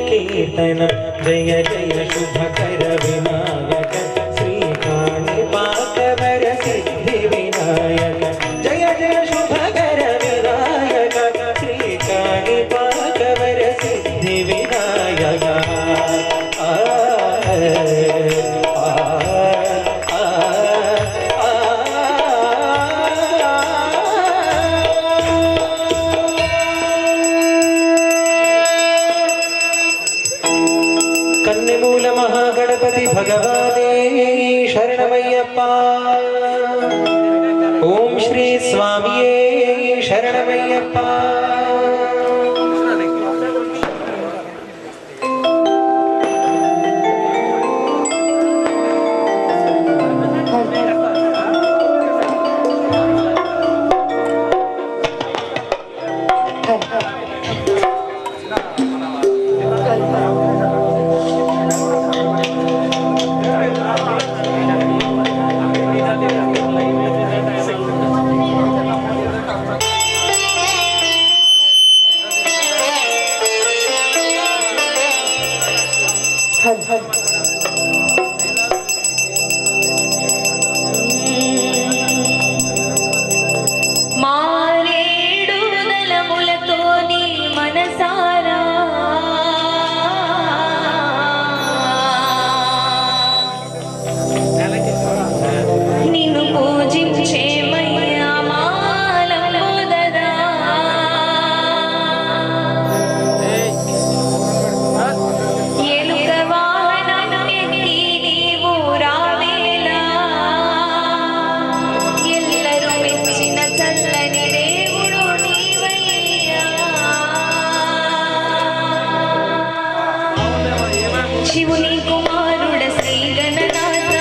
కీర్తనం జయ జయ శుభకర వినాయక శ్రీకాణిపాకవర సిద్ధి వినాయక జయ జయ శుభకర వినాయక శ్రీకాణిపాకవర సిద్ధి వినాయక कन्निमूल महागणपति भगवाने शरणमय्यप्पा ओम श्री स्वामिये शरणमय्यप्पा శివుని కుమారుడ శ్రీ గణనాథ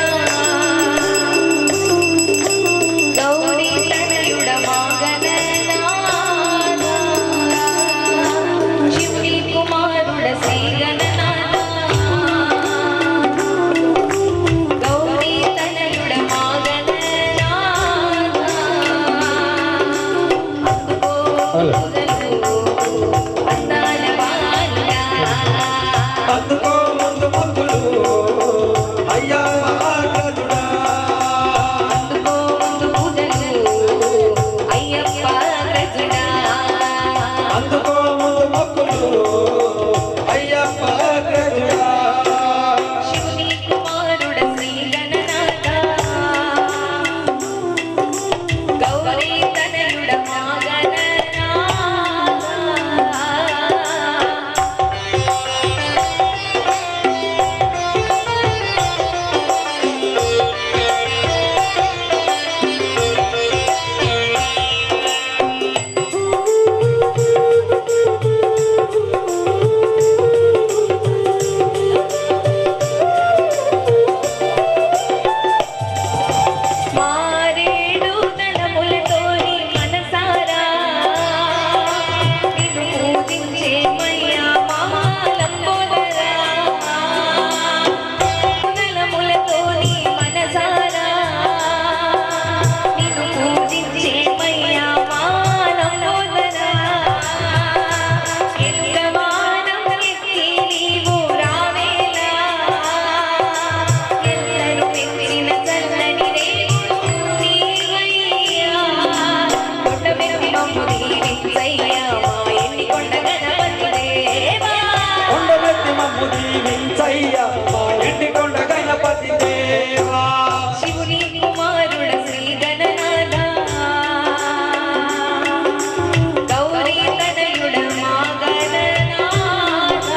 గౌరీ తనయుడ మా గణనాథ శివుని కుమారుడ శ్రీ గణనాథ గౌరీ తనయుడ మా గణనాథ అందుకో అందాల బాల అందుకో ముందు ముందులు అయ్యా మహాగణుడా అందుకో ముందు పూజలు అయ్యప్ప రజుడా అందుకో ముందు మొక్కులు అయ్యప్ప గజుడా శివుని కుమారుడ శ్రీ గణనాథ గౌరీ తనయుడ మా గణనాథ మారేడు దళములతోని మనసారా నిన్ను పూజించే మయ్యా మహాలంబోదరా దళములతోని మనసారా నిన్ను పూజించే మయ్యా మహాలంబోదరా ఎంతమానం ఎత్తి నీవు రావేలా ఎల్లరూ మెచ్చిన చల్లని దేవుడు నీవయ్యా కొండమెత్తి మమ్ము దీవించయ్యా మా ఎండి కొండ గణపతి దేవా కొండమెత్తి మమ్ము దీవించయ్యా మా ఎండికొండ గణపతి దేవా శివుని కుమారుడ శ్రీ గణనాథ గౌరీ తనయుడ మా గణనాథ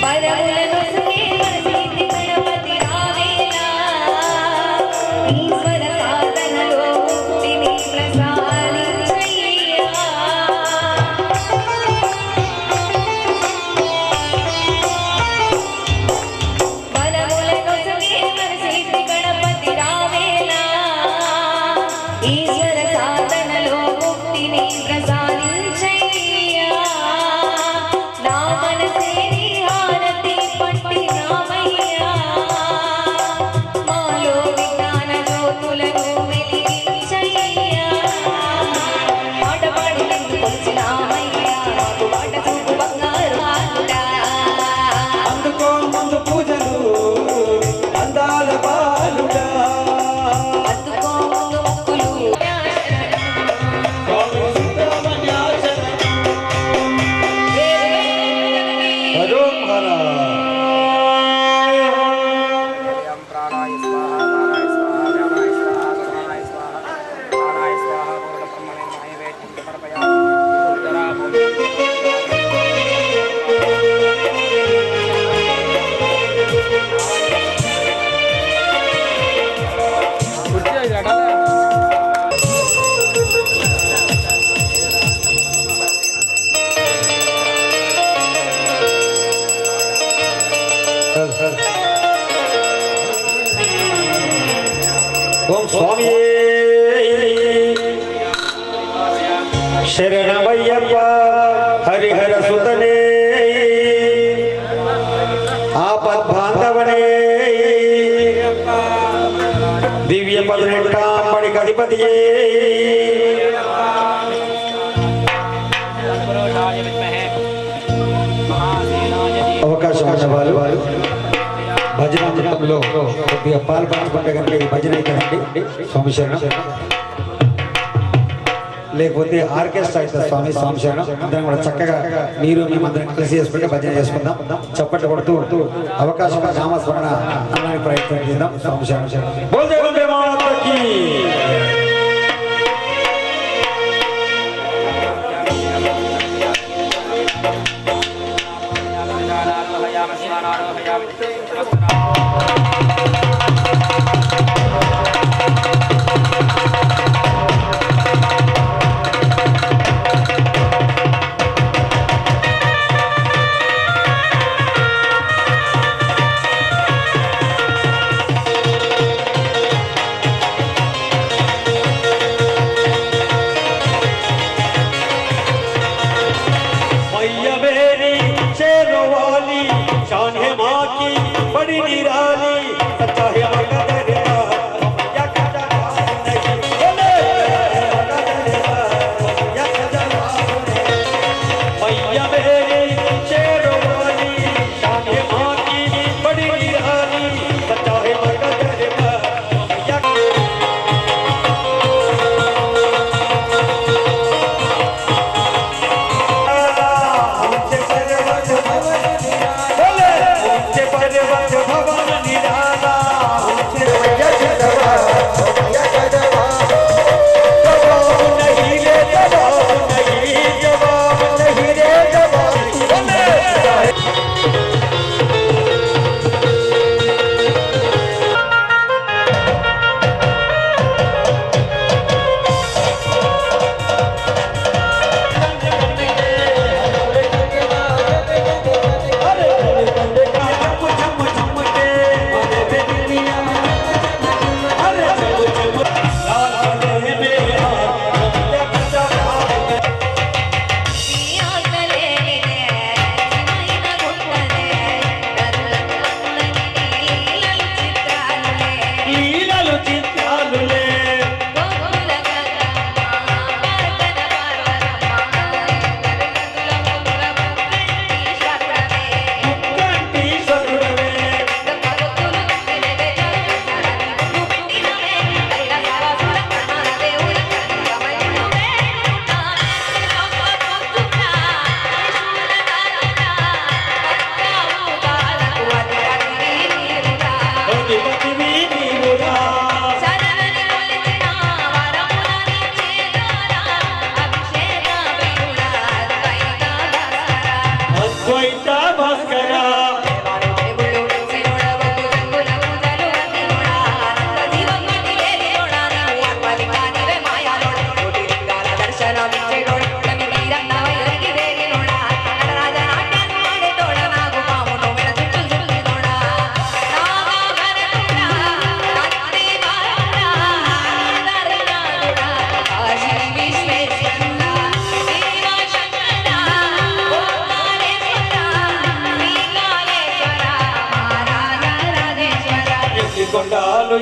వరములను సుఖే వరసిద్ధి గణపతి రావేలా ఈశ్వర సాధనలో ముక్తిని ప్రసాదించయ్యా వరములను సుఖే వరసిద్ధి గణపతి రావేలా ఈశ్వర సాధనలో ముక్తిని ప్రసాదించయ్యా నా మనసే నీ హారతి పట్టి రామయ్యా మాలో విజ్ఞాన జ్యోతులను వెలిగించయ్యా పాట పాడి వచ్చినామయ్యా మాకు పాట చూపు బంగారు ఆలుడా అందుకో ముందు పూజలు అందాల బాలుడా అందుకో ముందు మొక్కులు స్వామి సుబ్రహ్మణ్య హరో హర యం ప్రాణాయ స్వాహా ప్రాణాయ స్వాహా ధ్యానాయ స్వాహా సమానాయ స్వాహా ప్రాణాయ స్వాహా పూర్ణ బ్రహ్మణే నైవేద్యం సమర్పయామి ఉత్తరాభూమి ఓం స్వామి శరణమయ్యప్ప హరిహర సుతనే ఆపద్బాంధవనే దివ్య పదినెట్టాంబడి అధిపతియే తత్పురుషాయ విద్మహే మహాసేనాయ ధీమహి అవకాశం ఉన్న వాళ్ళు భజన మండపంలో కొద్దిగా పాలు పంచుకుంటే కనుక ఈ భజన అవుతుందండి స్వామి శరణం లేకపోతే ఆర్కెస్ట్రా అవుతుంది స్వామి స్వామి శరణం అందరం కూడా చక్కగా మీరు మేమందరం కలిసి చేసుకుంటే భజన చేసుకుందాం చప్పట్లు కొడుతూ అవకాశం నామస్మరణ అన్నడానికి ప్రయత్నం చేద్దాం స్వామి శరణం శరణం బోల్ జై గుండే మాతకి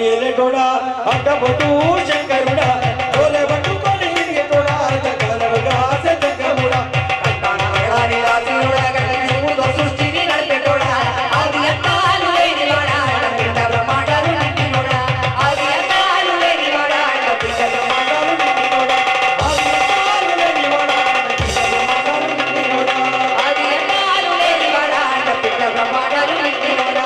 ఏలేటోడా అడ్డబొట్టు శంకరుడా ఓలే పట్టుకొని తోడా కలరుగా శంకరుడా సృష్టిని నడిపేటోడా అది అంతాలు లేనివాడా పిట్ట బ్రహ్మాండాలు నిండినోడా అది అంతాలు లేనివాడా పిట్ట బ్రహ్మాండాలు నిండినోడా అది అంతాలు లేనివాడా పిట్ట బ్రహ్మాండాలు నిండినోడా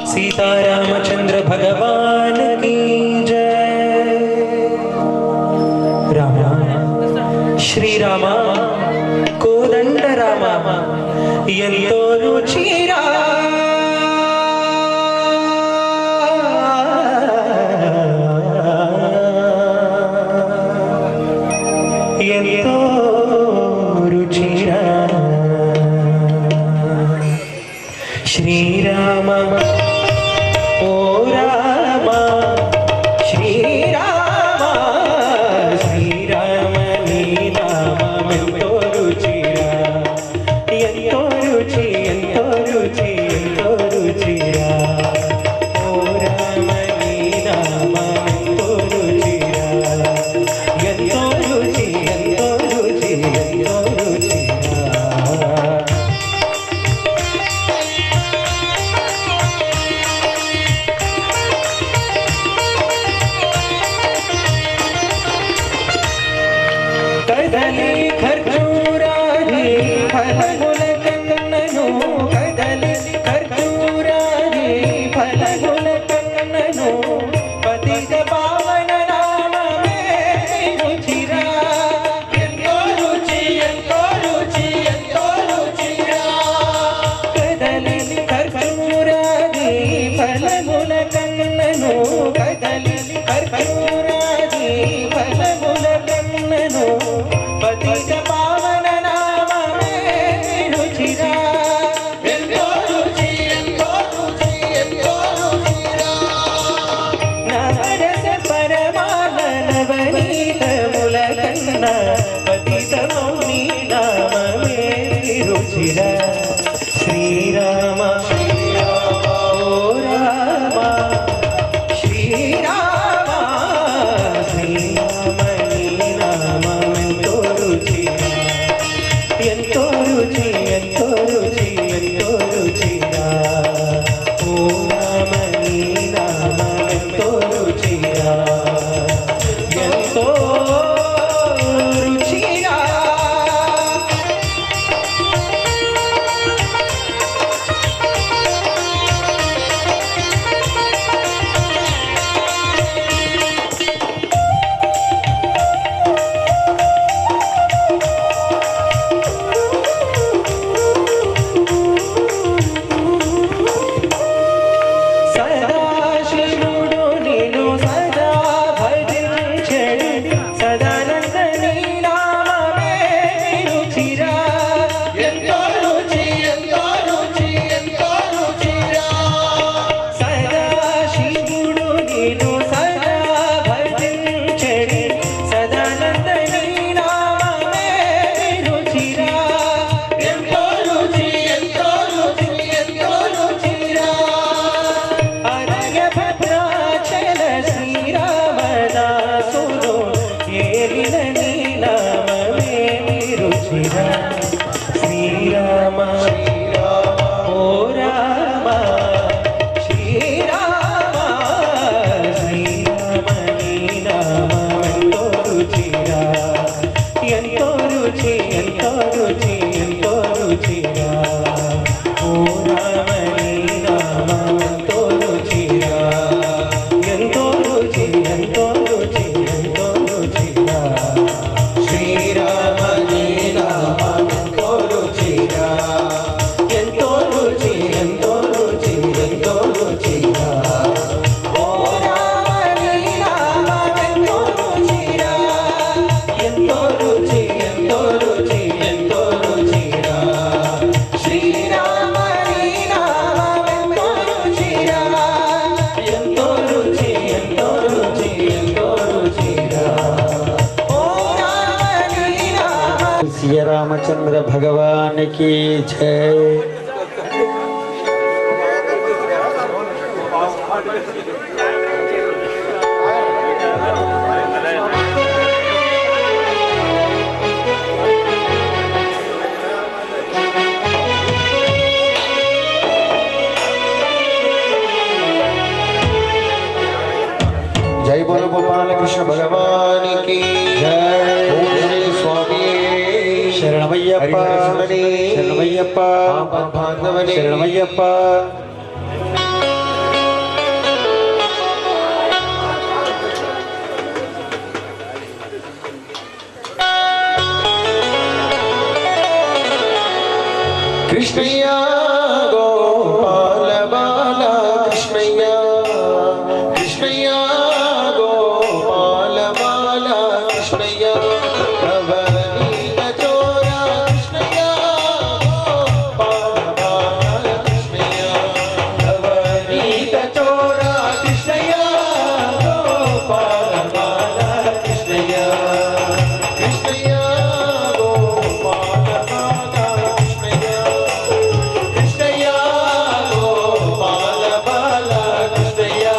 सीतारामचंद्र भगवान की जय। रामा श्री रामा कोदंड रामा ఎంతో రుచిరా ఎంతో రుచిరా శ్రీరామ ఓ రామ శ్రీరామ శ్రీరామ నీ నామం ఎంతో రుచిరా ఎంతో రుచి ఎంతో రుచి ఎంతో రుచిరా ఓ రామ నీ నామం ఎంతో రుచిరా ఎంతో రుచి ఎంతో రుచి ఎంతో రుచిరా रामचंद्र भगवान की जय। जय बोलो गोपाल कृष्ण भगवान की जय। ओम श्री स्वामी शरणमय्यप्पा शरणमय्यप्पा शरणमय्यप्पा। कृष्णय्या गोपाल बाला कृष्णय्या कृष्णय्या गोपाल बाला कृष्णय्या नवनीत चोरा कृष्णय्या गोपाल बाला कृष्णय्या नवनीत चोरा कृष्णय्या गोपाल बाला कृष्णय्या कृष्णय्या गोपाल बाला कृष्णय्या कृष्णय्या गोपाल बाला कृष्णय्या।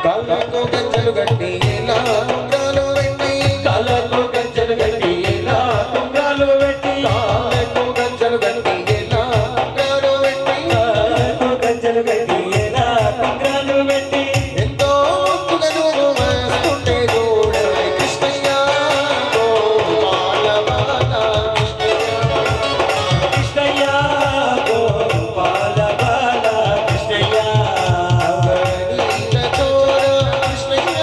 కాళ్ళకు గజ్జలు గట్టి ఎలా తుంగాలు వెట్టి కాళ్ళకు గజ్జలు గట్టి ఎలా తుంగాలు వెట్టి కాళ్ళకు గజ్జలు గట్టి ఎలా తుంగాలు వెట్టి కాళ్ళకు గజ్జలు గట్టి ఎలా తుంగాలు వెట్టి ఎంతో ముక్కుగను వేస్తుంటే చూడవే కృష్ణయ్య గోపాల బాల కృష్ణయ్య గోపాల బాల కృష్ణయ్య నవనీత చోర కృష్ణయ్య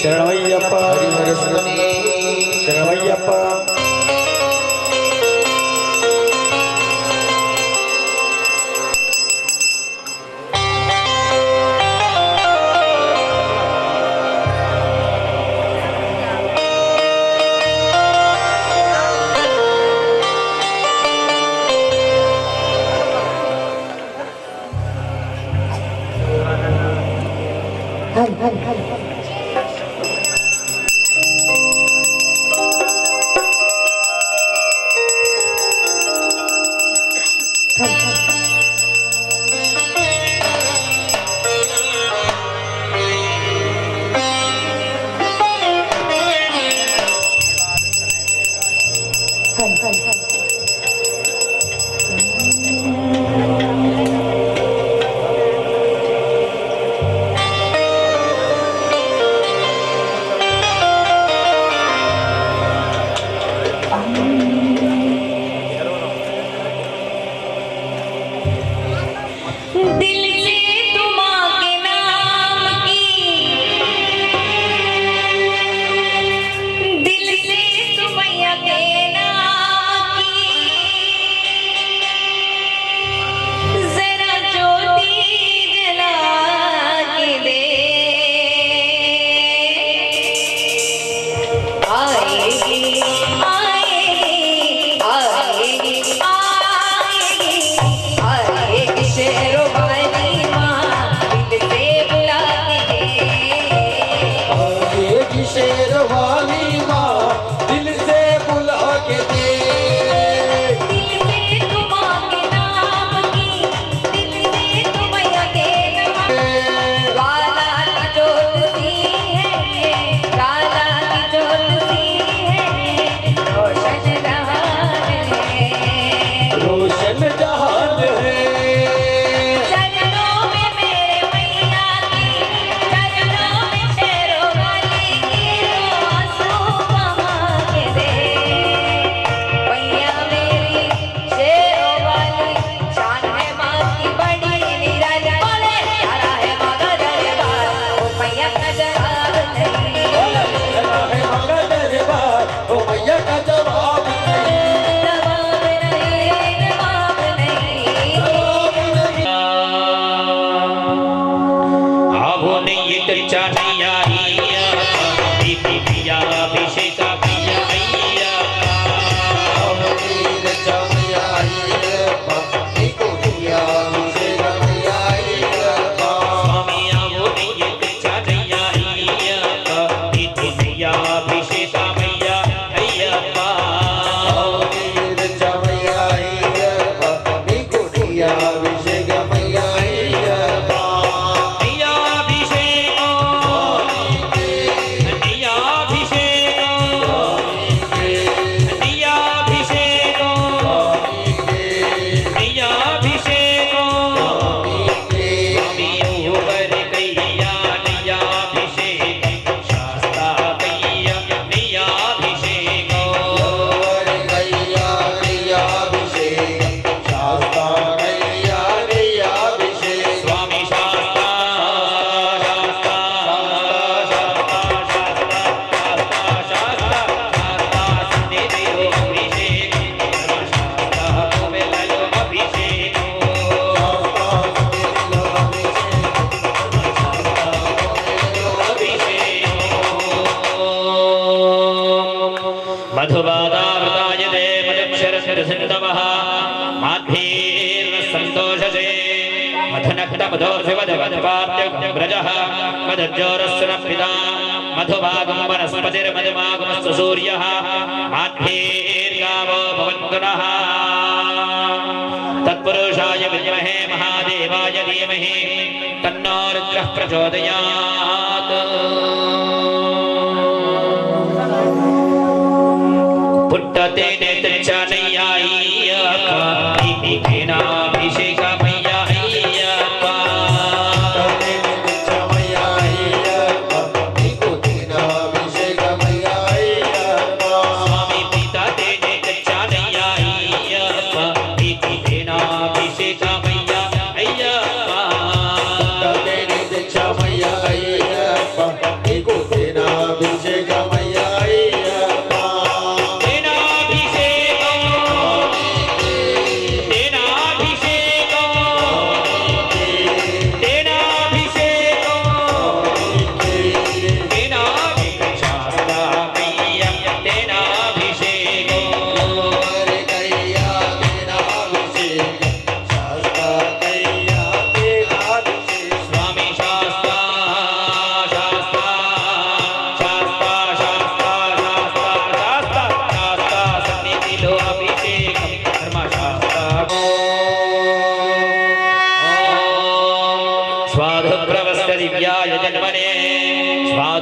శరణమయ్యప్ప శరణమయ్యప్ప दिल से तुम के नाम की, दिल से सुमैया के नाम की, जरा ज्योति जला के दे, आएगी आएगी आएगी आएगी आएगी शेरों वाली माँ दिल से बुला के आएगी शेरवाली माँ दिल से बुला के दे दिल से तुम के नाम की, दिल से तुमैया के नाम वाला की जोत सी है, वाला की जोत सी है, रोशन जहान है, रोशन जहान है चरणों में मेरे मैया की, चरणों में शेरों वाली की, तो आंसू बहा के दे मैया मेरी शेरों वाली, शान है माँ की बड़ी निराली, बोले प्यारा है माँ का दरबार, ओ मैया का जवाब नहीं, है मगर दरबार ओ मैया का जवाब नहीं जवाब नहीं, जवाब नहीं। आवो नहीं कच्चा नहीं आई दीदी पिया अभिषेक पिया अय्या स्वामी आवो नहीं कच्चा नहीं आई दीदी पिया अभिषेक मैया अय्यप्पा मैया अभिषेक मैया अभिषेक मैया अभिषेक मैया अभिषेक स्वामी ऊपर कैया मैया अभिषेक शास्ता कैया मैया अभिषेक स्वामी शास्ता शास्ता शास्ता शास्ता सन्धि देव अभिषेक शास्ता कुबेलो अभिषेक मधुबादावृताय दे मदक्षरसिन्धवः माध्वीर्नसन्तोषसे मधुनक्तमधोर्षिवधवद्पाद्यव्रजः मदज्जोरस्सुनः मधुभागं वनस्पतिर्मधुमागमस्तु सूर्यः माध्वीर्गावो भवन्तु नः तत्पुरुषाय विद्महे महादेवाय धीमहि तन्नो रुद्रः प्रचोदयात् पुट्टते नेत्रचानय्याय्यभिषेक मैया अय्यप्पा स्वामी पिता ते नेत्रचानय्याय्यभिषेक मैया अय्यप्पा मैया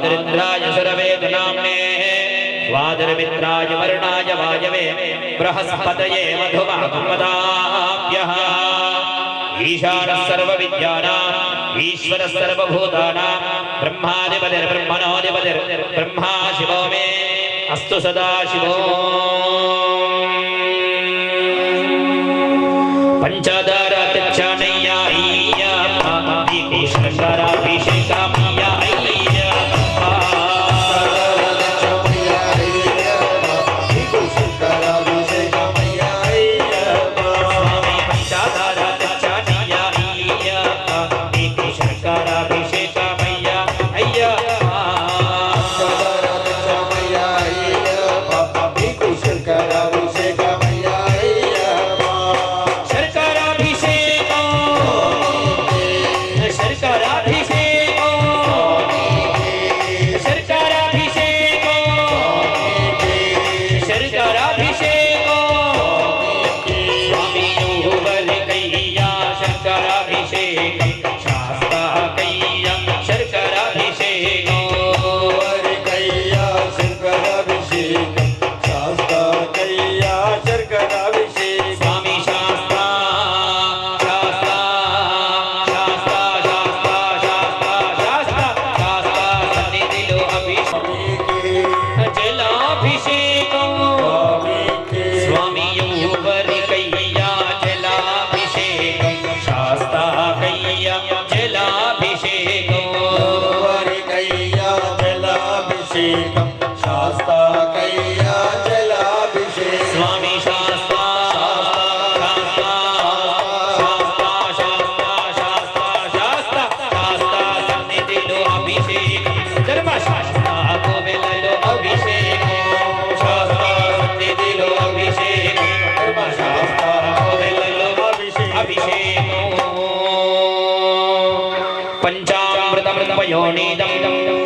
स्वादरिन्द्राय सुरवेदनाम्ने स्वादरमित्राय वरुणाय वायवे बृहस्पतये मधुमागमदाभ्यः ईशानः सर्वविद्यानाम् ईश्वरः सर्वभूतानां ब्रह्मा शिवो मे अस्तु सदा शिवो पंचदरतिक्षणय्या शंकराभिषेकमय्या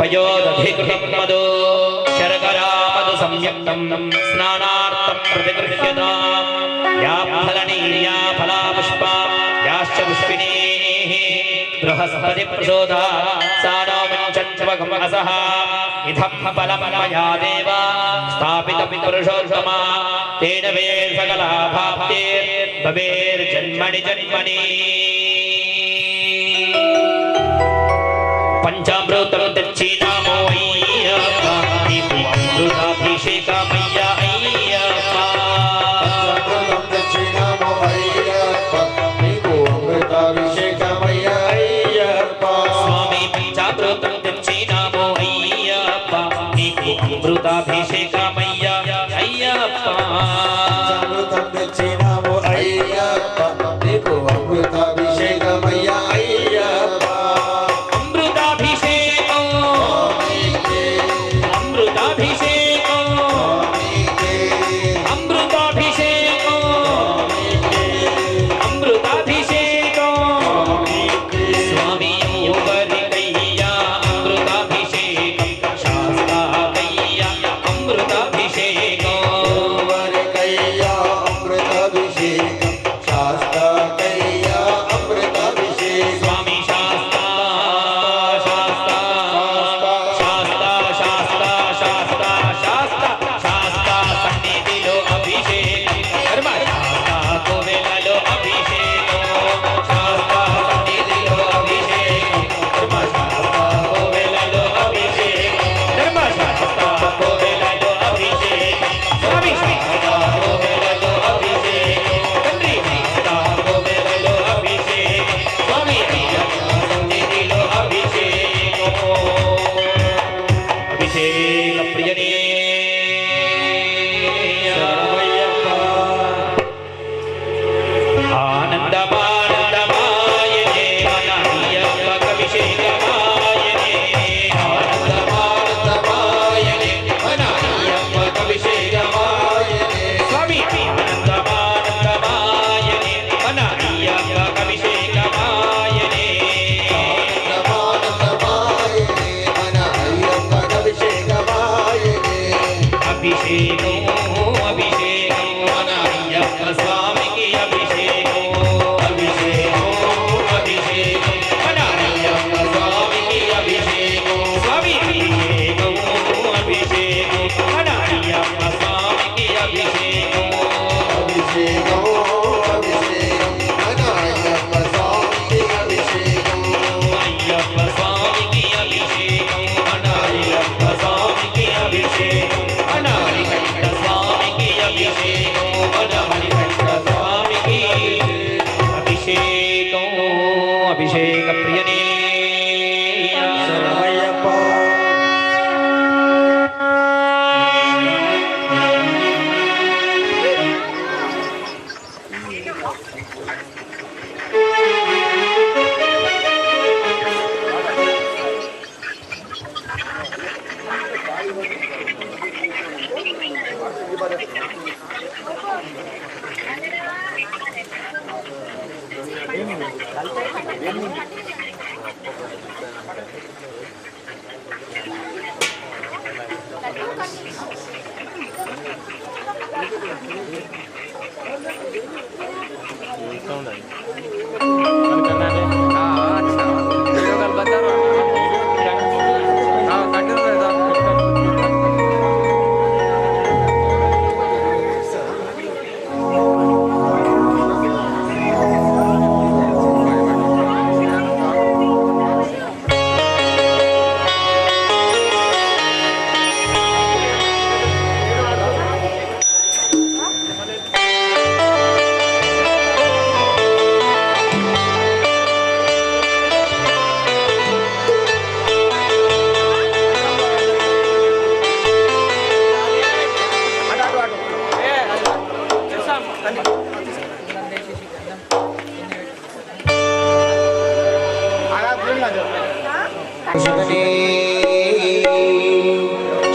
पयोदधिकृतमदो शर्करामदु संयुक्तं स्नानार्थं प्रतिगृह्यताम् या फलनीर्या फलापुष्पा याश्च पुष्पिणीः बृहस्पति प्रसोदा सा नो मुञ्चन्त्वगमसः इदं फलं मया देव स्थापितं पुरुषोत्तमा तेन वे सकलाभाप्तिर्भवेर्जन्मनि जन्मनि पंचामृतं दक्षिणामो अय्यप्पा अमृताभिषेकमय्या अय्यप्पा पंचामृतं दक्षिणामो अय्यप्पा अमृताभिषेकमय्या अय्यप्पा स्वामी पंचामृतं दक्षिणामो अय्यप्पा अमृताभिषेकमय्या अय्यप्पा पंचामृतं दक्षिणामो अय्यप्पा अमृताभिषेकमय्या अय्यप्पा स्वामी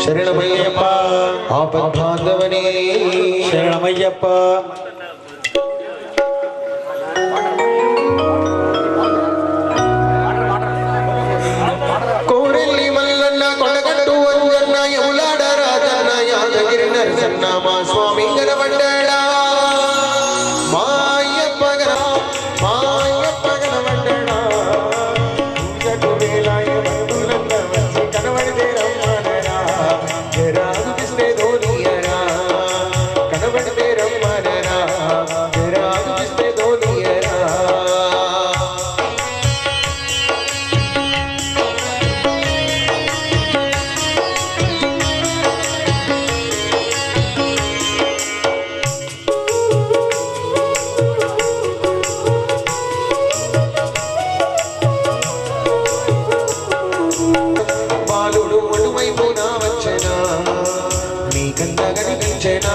శరణమయ్యప్ప ఆపద్బాంధవనే శరణమయ్యప్ప కోరెల్లి మల్లన్న కొడగట్టు అంజన్న యములాడ రాజన్న యాదగిరి నరసన్న మా స్వామి గనబడ్డాడా మా అయ్యప్ప గనబడ్డాడా పూజకు వేలాయ బంధువులంద వచ్చి కనబడితే రమ్మనరా జరాదు పిస్తే ధోనియరా కనబడితే రమ్మనరా జరాదు పిస్తే ధోనియరా బాలుడు అటువైపున వచ్చెనా నీకన్నా కనిపించెనా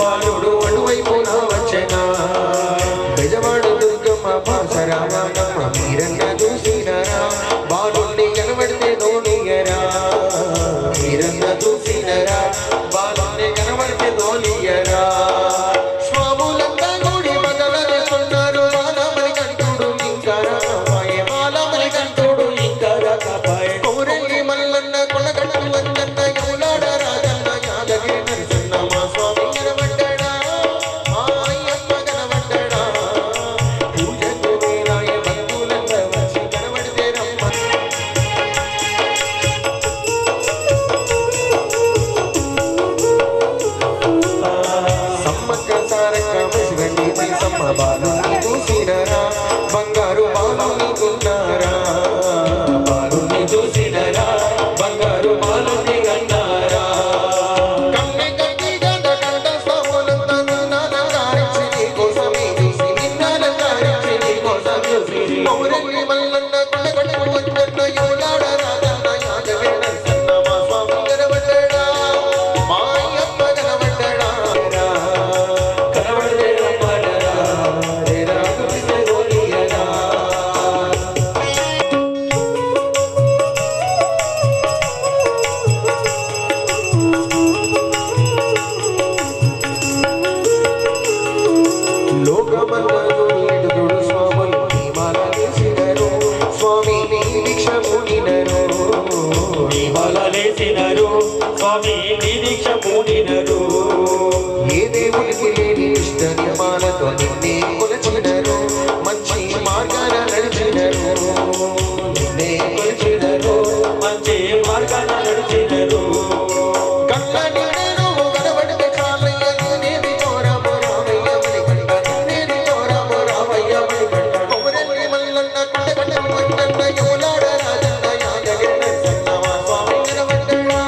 బాలుడు అటువైపున వచ్చెనా బెజవాడు దుర్గమ్మ పాసరామమ్మ మీరన్న చూసినరా బాలుణ్ణి కనబడితే ధోనియరా మీరన్న చూసినరా బాలుణ్ణి కనబడితే ధోనియరా స్వాములంతా గుడి బదలనుకున్నారు మానమని కంటుడు ఇంకా రామాయే మాలమని కంటుడు ఇంకా రాకాపాయే కోరెల్లి మల్లన్న కొనగట్టు వంజన్న యములాడ రాజన్న యాదగిరి నరసన్న మా స్వామి గనబడ్డాడా మా అయ్యప్ప గనబడ్డాడా పూజకు వేలాయ బంధువులంద వచ్చి కనబడితే రమ్మ సమ్మక్క సారక్క మెసిగండి మైసమ్మ బాలుని చూసినరా బంగారు బాలుని కొన్నారా బాలుని చూసినరా బంగారు బాలుని కన్నారా కన్నె కట్టి గంట కంట స్వాములంతా నిన్నాలంగారించి నీ కోసమే చూసి నిన్నాలంగారించి నీ కోసం చూసి కోరెల్లి మల్లన్న కొడగట్టు వంజన్న యములాడ రాజన్న యాదగిరి నరసన్న మా స్వామి గనబడ్డాడా మా అయ్యప్ప గనబడ్డాడా కనబడితే రమ్మనరా రేరా చూపిస్తే ధోనియరా లోకమందరూ ఎడుగుడు స్వాములు భీమాల చేసినరు స్వామి నీ దీక్ష మునినరు లేచినరు స్వామి నీ దీక్ష పూనినరు ఏ దేవునికి లేని ఇష్ట నిర్మాణతో నిన్నే కొలచినరు మంచి మార్గాన నడిచినరు నిన్నే కొలిచినరు మంచి మార్గాన నడిచినరు కళ్ళ నిండెను కనబడితే చాలయ్య నేనేది చోరము రామయ్య మణికంఠ నేనేది చోరము రామయ్య మణికంఠ కొమరెల్లి మల్లన్న కొడగట్టు వంజన్న యములాడ రాజన్న యాదగిరి నరసన్న మా స్వామి గనబడ్డాడా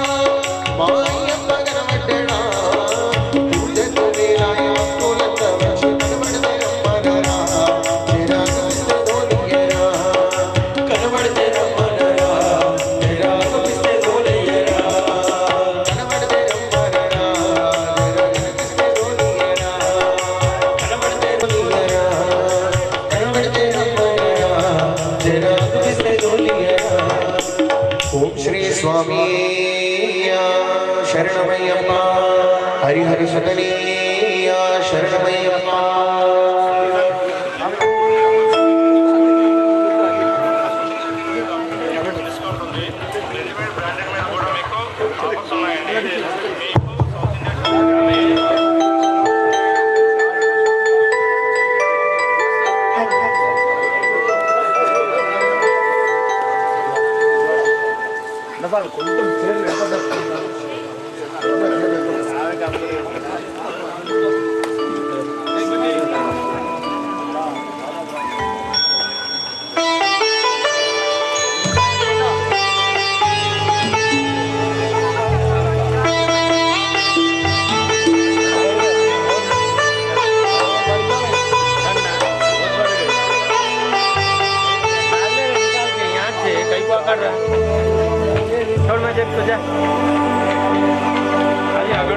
మా అయ్యప్ప గనబడ్డాడా పూజకు వేలాయ శరణమయ్యప్ప హరిహర సుతనీయ శరణమయ్యప్ప छोड़ मैं देख तुझे अभी अगर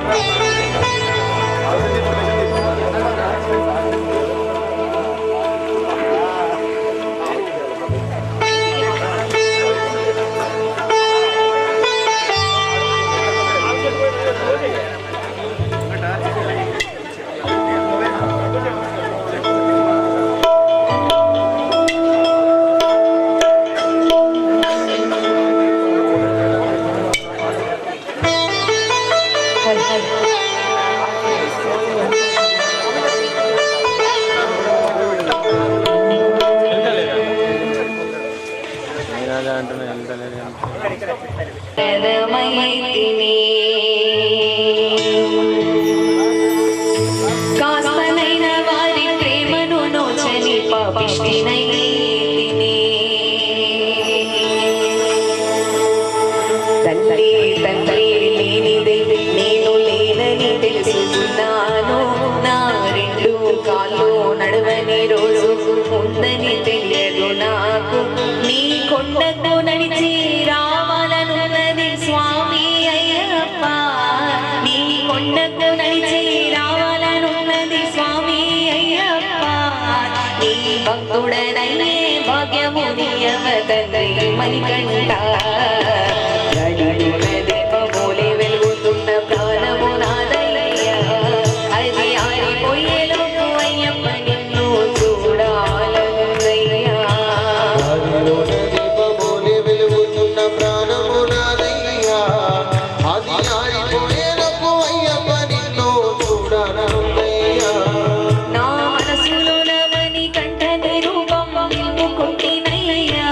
కాస్తనైన వారి ప్రేమను నోచని పాపిష్టినైతిని తల్లి తండ్రి లేనిదే నేను లేనని తెలుసుకున్నాను నా రెండు కాళ్ళు నడవని రోజు ఉందని తెలియదు నాకు నీ కొండకు నడిచి రావాలనున్నది స్వామి అయ్యప్ప నీ కొండకు నడిచి రావాలనున్నది స్వామి అయ్యప్ప నీ భక్తుడనయ్యే భాగ్యము నీయవ తండ్రి మణికంఠ దీపమూలే వెలుగుతున్న ప్రాణము నాదయ్యా అది ఆరిపోయేలోపు అయ్యప్ప నిన్ను చూడాలనుందయ్యా దీపమూలే వెలుగుతున్న ప్రాణము నాదయ్యా అది ఆరిపోయేలోపు అయ్యప్ప నిన్ను చూడాలనుందయ్యా నా మనసులో నవని కంఠ నిరూపం నిలుపుకుంటేనయ్యా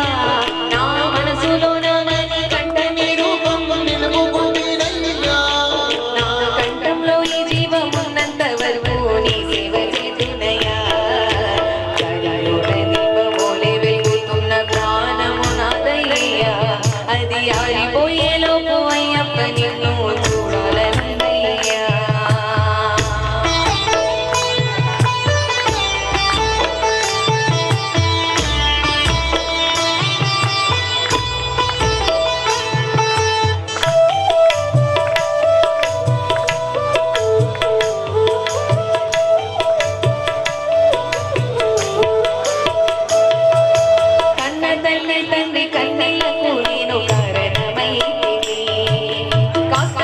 నా మనసులో నవని కంఠ నిరూపం నిలుపుకుంటేనయ్యా నా కంఠంలో ఈ జీవం ఉన్నంత వరకు నీ సేవ చేతునయ్యా దీపమూలే వెలుగుతున్న ప్రాణము నాదయ్యా అది ఆరిపోయేలోపు అయ్యప్ప నిన్ను చూడాలనుందయ్యా కన్న తల్లి తండ్రి కన్నెలకు నేను కారణమైతిని కాస్త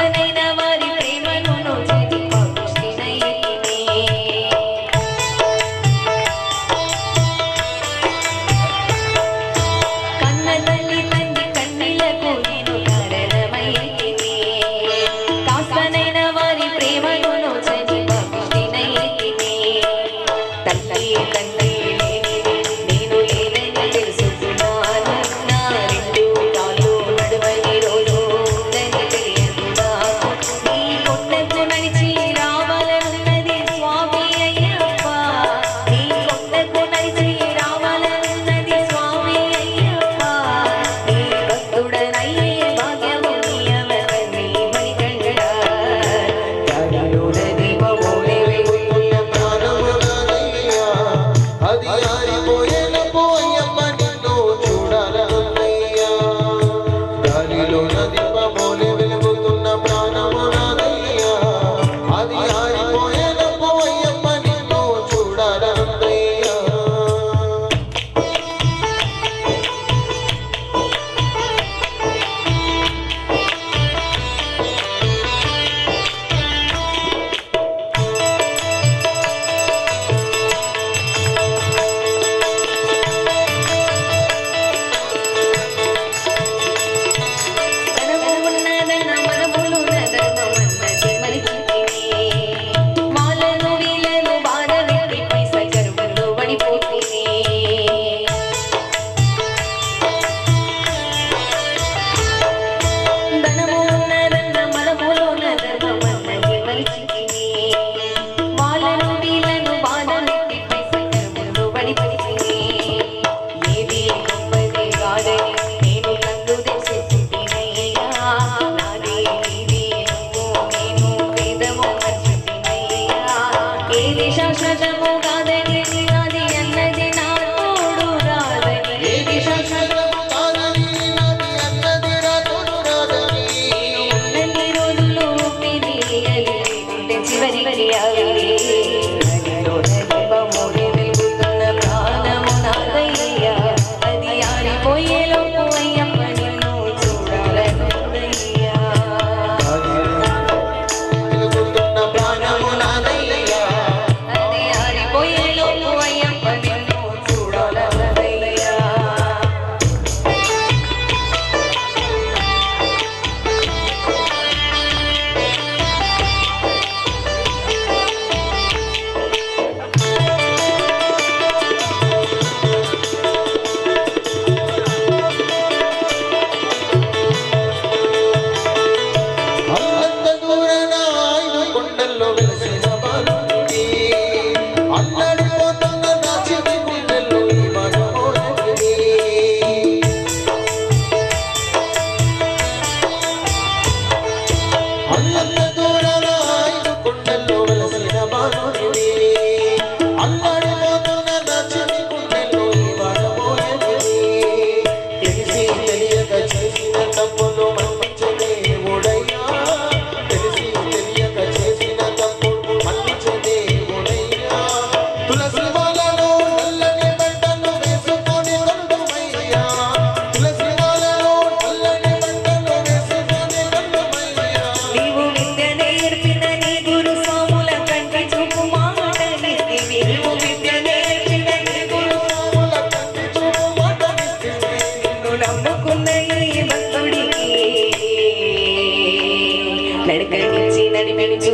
నడకనిచ్చి నడిపించు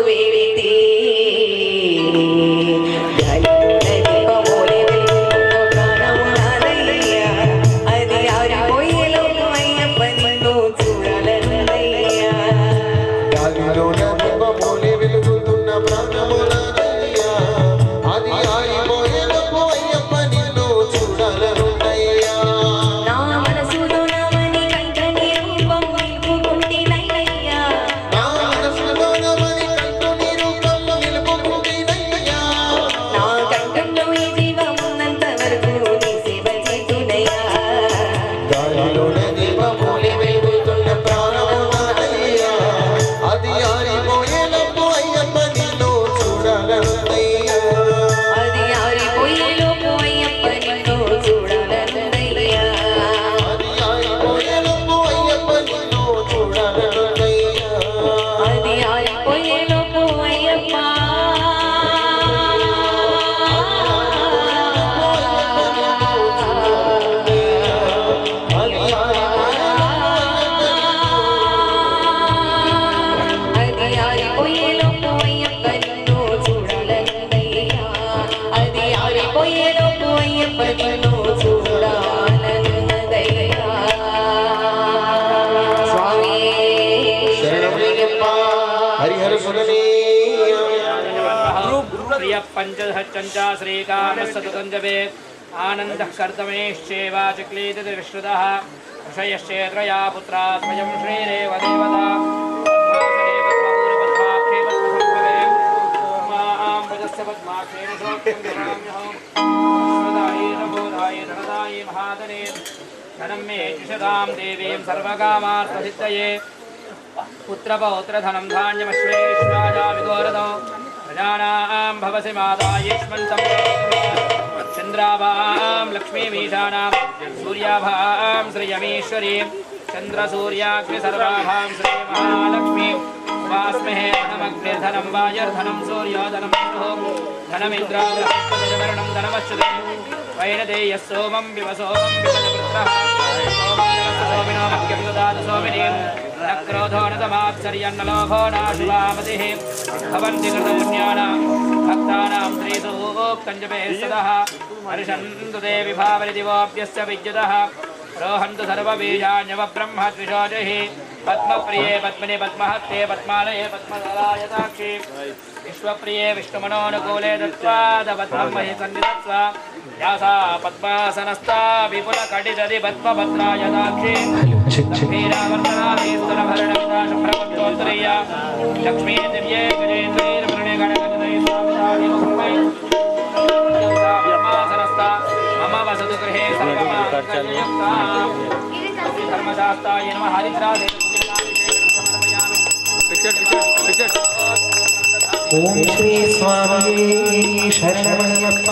వేడితి గాలిలో దీపమోలే వెలుగుతున్న ప్రాణము నాదయ్యా అది ఆరిపోయేలోపు అయ్యప్ప నిన్ను చూడాలన్నయ్యా గాలిలోన దీపమోలే వెలుగుతున్న ప్రాణము నాదయ్యా అది ఆరిపోయేలోపు అయ్యప్ప నిన్ను చూడాలనున్నయ్యా నా మనసులో నామని కంఠని రూపం నిలుపుకుంటేనయ్యా నా మనసులోన మరి కంటుని రూపం నిలుపుకుంటేనయ్యా నా కంఠంలో ఈ జీవం ఉన్నంత వరకు నీ సేవ చేతునయ్యా గాలిలోన దీపమోలే వెలుగుతున్న ప్రాణము నాదయ్యా అది ఆరిపోయేలోపు అయ్యప్ప నిన్ను చూడాలనున్నయ్యా అది ఆరిపోయేలోపు అయ్యప్ప నిన్ను చూడాలన్నయ్యా అది ఆరిపోయేలోపు అయ్యప్ప నిన్ను చూడాలనున్నయ్యా అది ఆరిపోయేలోపు అయ్యప్ప అది ఆరిపోయేలోపు అయ్యప్ప నిన్ను చూడాలన్నయ్యా అది ఆరిపోయేలోపు అయ్యప్ప నిన్ను చూడాలన్నదయ్యా స్వామి శరణమయ్యప్ప హరిహర సురనీయ ప్రియ పంచదశ్చ శ్రీకామస్తతుకంజవే ఆనందః కర్తమేశ్చేవ చక్లీతి విశ్రుతః ఋషయశ్చేత్రయా పుత్రా స్వయం శ్రీరేవ దేవతా పద్మాసనే పద్మపూర్వపద్మాక్షే పద్మసంభవే మాం భజస్య పద్మాక్షేణ సోక్యం విరామ్యహం అశ్వదాయే నభోదాయే ధనదాయే మహాదనే ధనం మే జిషదాం దేవీం సర్వకామార్థసిద్ధయే పుత్రపౌత్రధనం ధాన్యమశ్వేశ్వాజా విదోరదో ప్రజానాం భవసి మాతాయేష్మంతం చంద్రాభాం లక్ష్మీమీశానాం సూర్యాభాం శ్రియమీశ్వరీం చంద్రసూర్యాగ్ని సర్వాభాం శ్రీ మహాలక్ష్మీ వాస్మహే ధనమగ్నిర్ధనం వాయుర్ధనం సూర్యోధనం ధనమింద్రావరణం ధనమశ్రుతే వైనదేయ సోమం వివ సోమం వివజపుత్రః సోమినో మహ్యం దదాతు సోమినీం न क्रोधो न तमात्सर्यन्न लोभो नाशुभामतिः भवन्ति कृतपुण्यानां भक्तानां श्रीसूक्तञ्जपे सदः हर्षन्तु ते विभावरिदिवोऽप्यस्य विद्युतः रोहन्तु सर्वबीजान्यवब्रह्मद्विषोजैः पद्मप्रिये पद्मिनि पद्महस्ते पद्मालये पद्मधरायताक्षि विश्वप्रिये विष्णुमनोनुकूले दत्त्वादपद्मं महि सन्निधत्स्व यासा पद्मासनस्था विपुलकटिजदि पद्मभद्रायताक्षि लक्ष्मीरावर्तनादीस्तरभरणविदाशुभ्रमत्तोत्तरीया लक्ष्मी दिव्ये गजेन्द्रैर्वृणे गणगणपतिसंस्था मम वसतु गृहे सर्वमाङ्गल्ययुक्ता धर्मशास्त्राय नमः हरिद्रादे ओम श्री स्वामी शरणमय्यप्प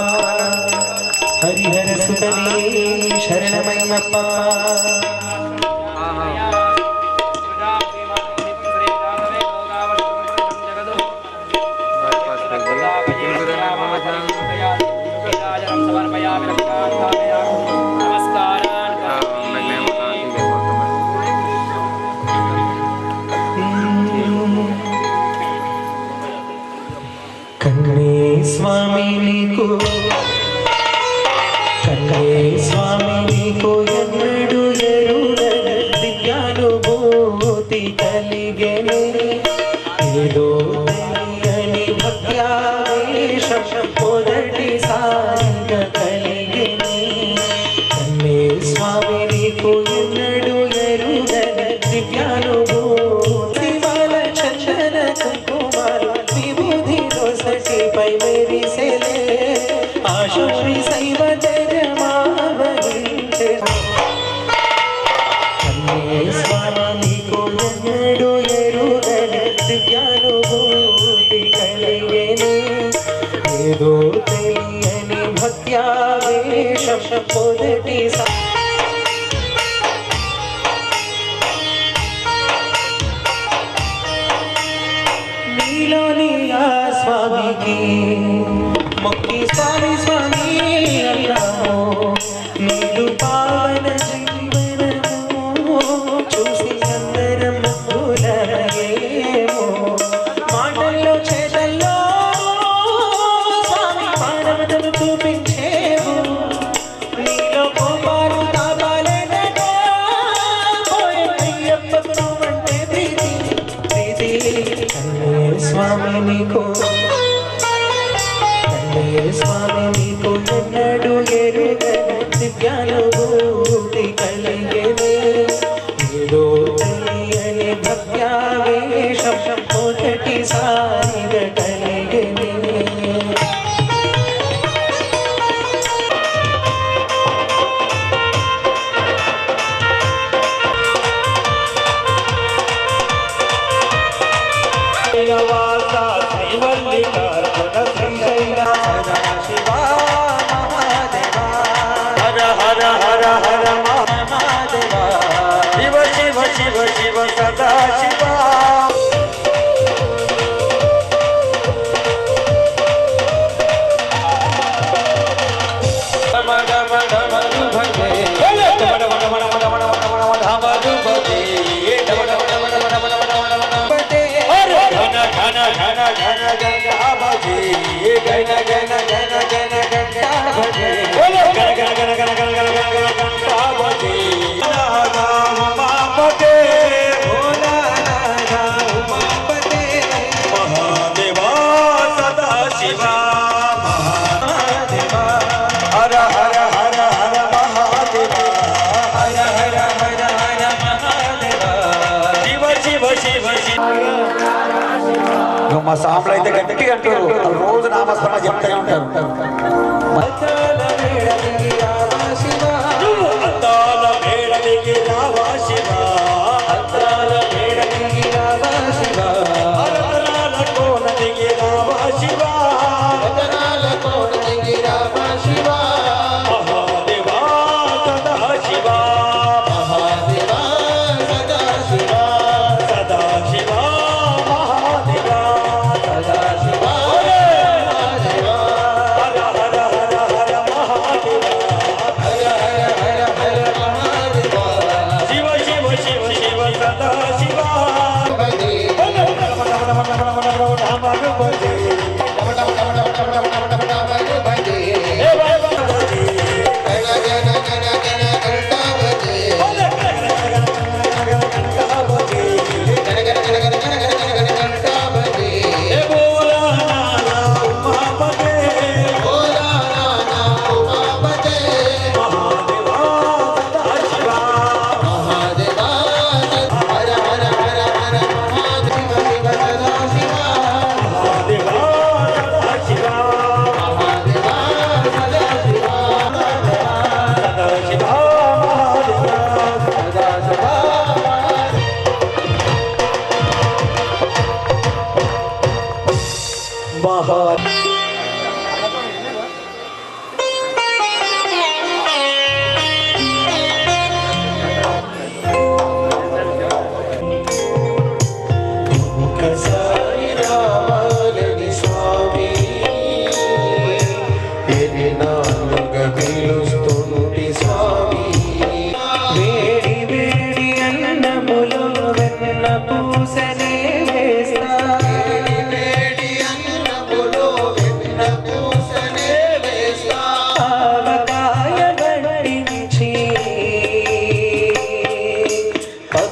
हरिहर सुतने शरणमय्यप्प स्वामी नीको कन्ने स्वामी नीको एन्नडू एरुगन दिव्यानुभूति कलिगेने ఏదో తెలియని భక్త్యావేశం మొదటి సారిగా కలిగిని కన్నే స్వామి నీకు ఎన్నడూ ఎరుగని దివ్యానుభూతి మాల చందన కుంకుమాల విభూతి దోసటిపై మెరిసెలే ఆశౌరి శైవ జయమావహించే కన్నే స్వామి నీకు ఎన్నడూ ఎరుగని దివ్యానుభూతి కలిగేనే ఏదో తెలియని భక్త్యావేశం మొదటి నీలోని ఆ స్వామికి మొక్కి స్వామి స్వామి అన్నాము నీదు పావన జీవనము చూసి అందరం ముగ్గులయ్యే స్వామి నీకు స్వామి నీకు ఎన్నడు ఎరుగని దివ్యానుభూతి కలిగేనే ఏదో తెలియని భక్త్యావేశం మొదటిసారిగా కలిగేనే మా సాంబలు అయితే గట్టిగా అంటారు రోజు నామస్మరణ చెప్తూనే ఉంటారు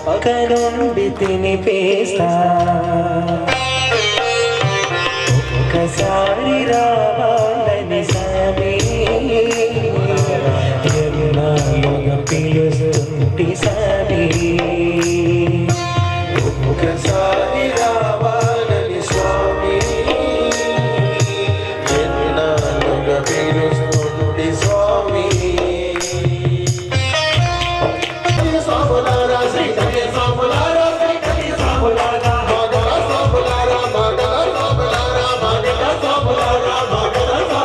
పక్కనుండి తినిపేస్తా ఒకసారి రావాలని సామి ఎన్నాళ్ళుగా పిలుస్తుంటి సామి ఒకసారి రావాలని స్వామి ఎన్నాళ్ళుగా పిలుస్తుంటి స్వామి Bye.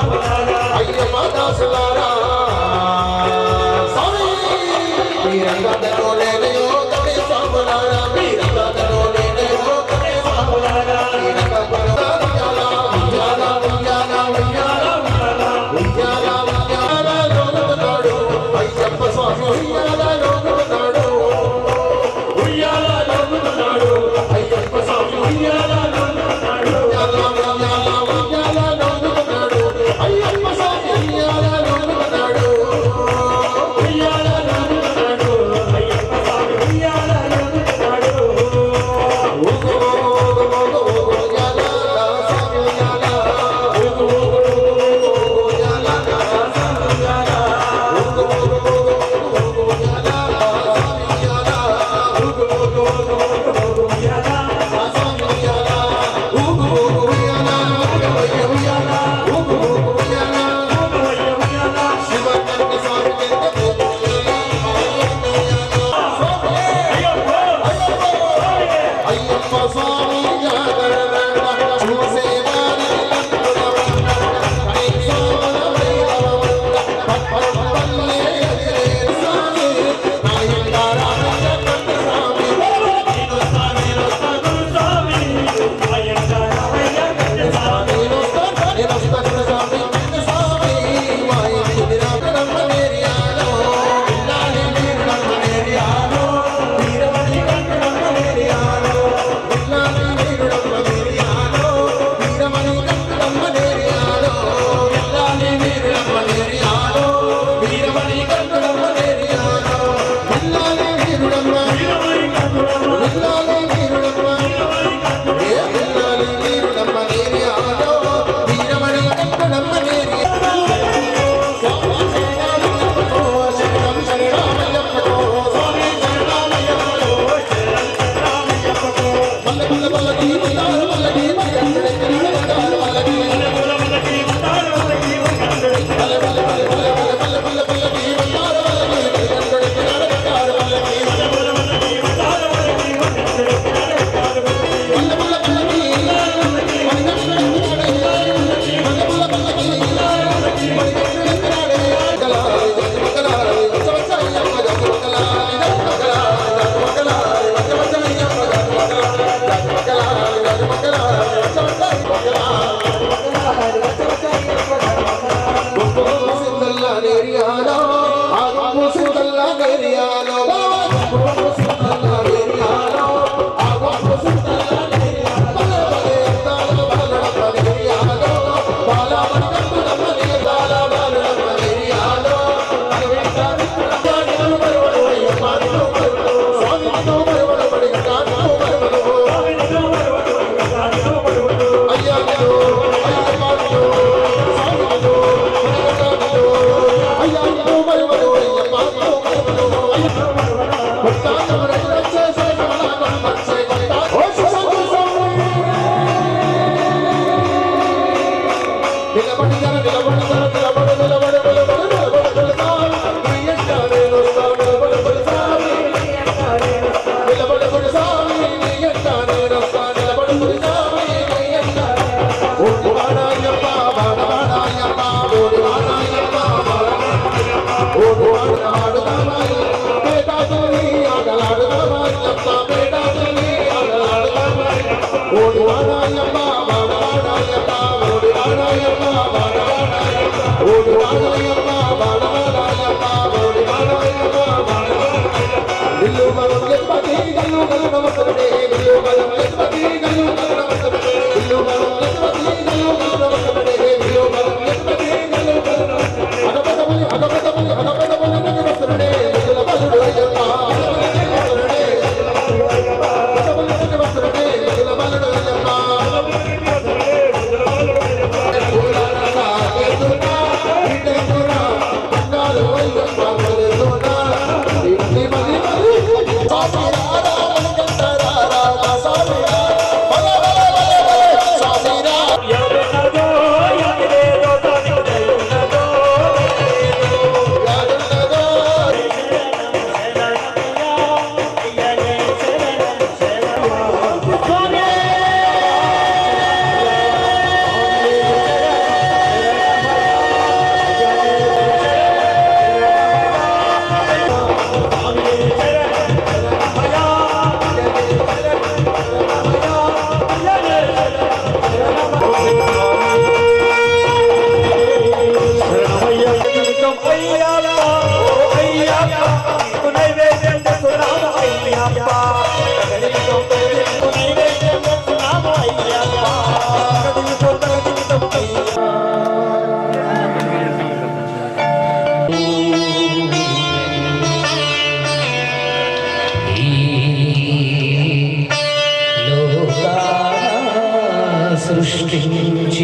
స్వామి జాగరణ చూసేవారి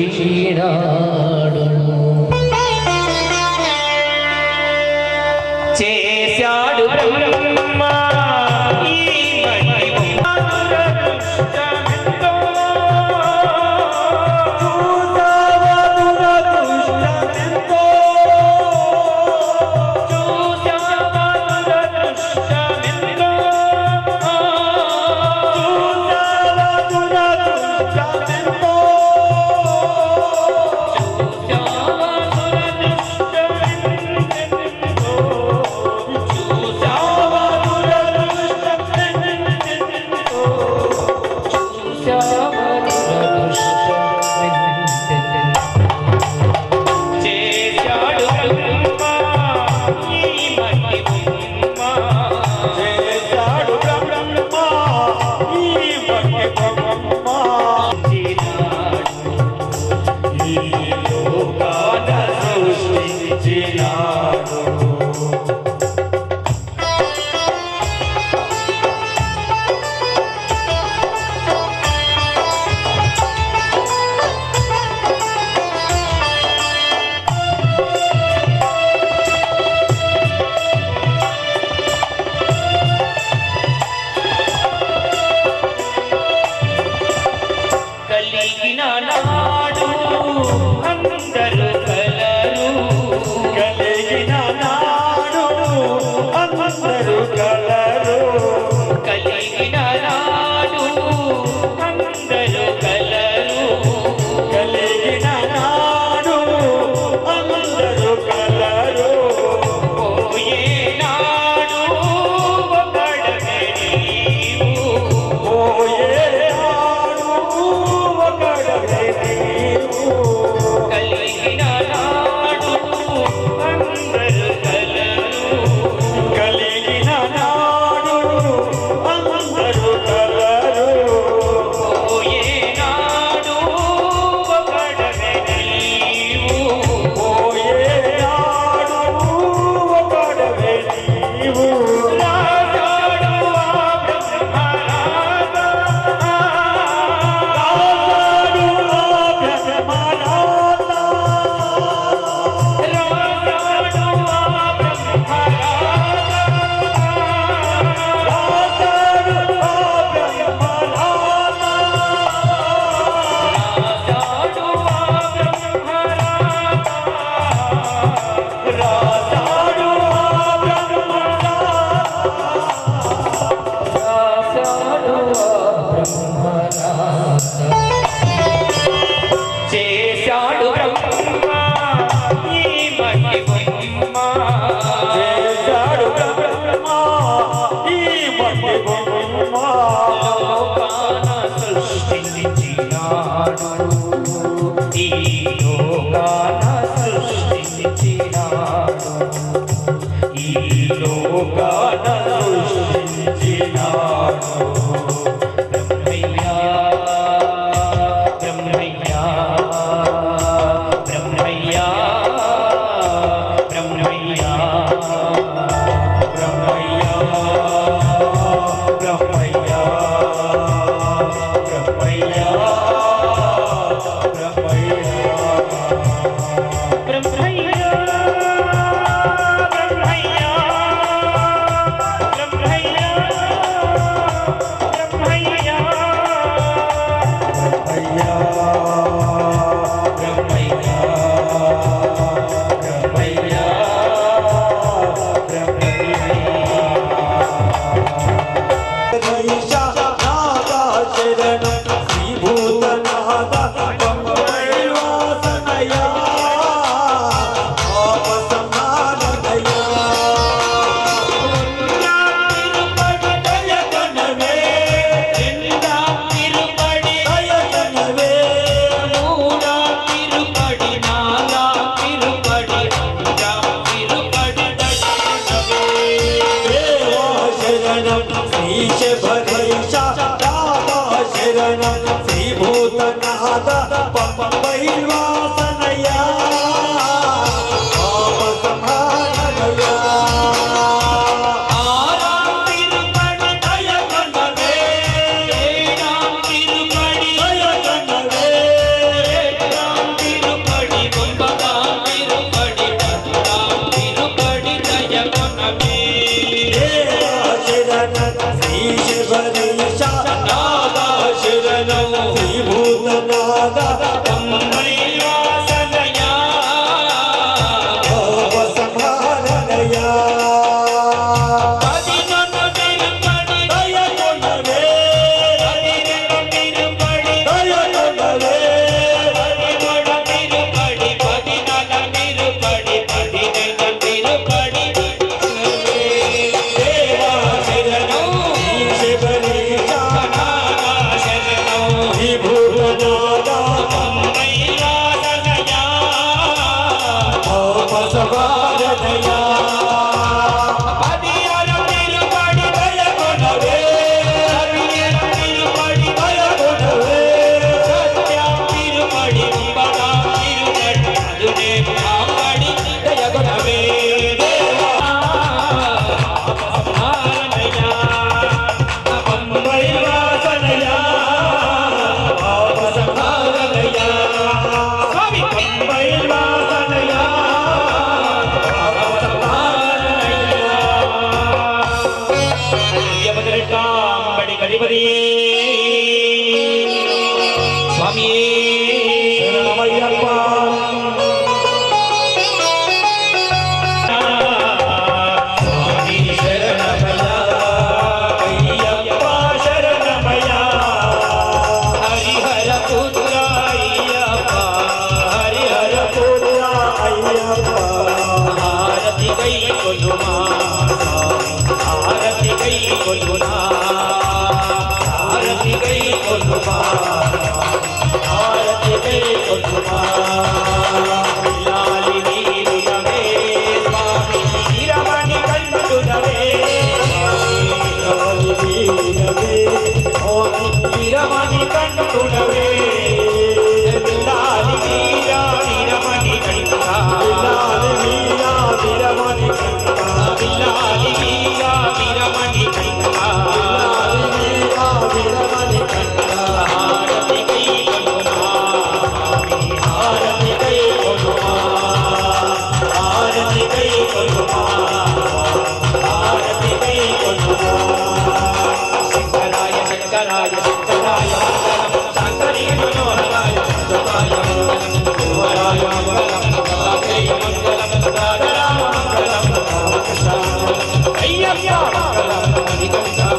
సృష్టించినాడు చేశాడు బ్రహ్మ ఈ మహిమమురదుష్టమెంతో చూసావదురదుష్టమెంతో చూసావదురదుష్టమెంతో చూసావదురదుష్టమెంతో చేశాడు బ్రహ్మ ఈ మట్టి బొమ్మ చేశాడు బ్రహ్మ ఈ మట్టి బొమ్మ లోకాన సృష్టించినాడు ఈ లోకాన సృష్టించినాడు ఈ లోకాన సృష్టించినాడు బ్రహ్మయ్యా బ్రహ్మయ్యా బ్రహ్మయ్యా బ్రహ్మయ్యా బ్రహ్మయ్యా బ్రహ్మయ్యా బ్రహ్మయ్యా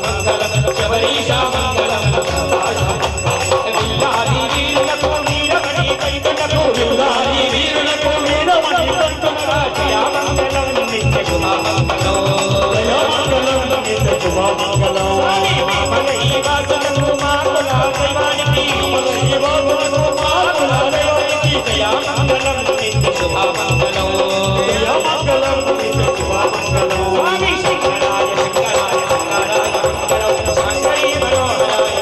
మంగళం శబరీష మంగళం దైవానికి జీవోత్సవ మాతుల దైవానికి జయమంగళం నిత్య శుభమంగళం జయమంగళం నిత్య శుభమంగళం స్వామి శంకరాయ శంకరాయ శంకరాయ మంగళం శంకరీ మనోహరాయ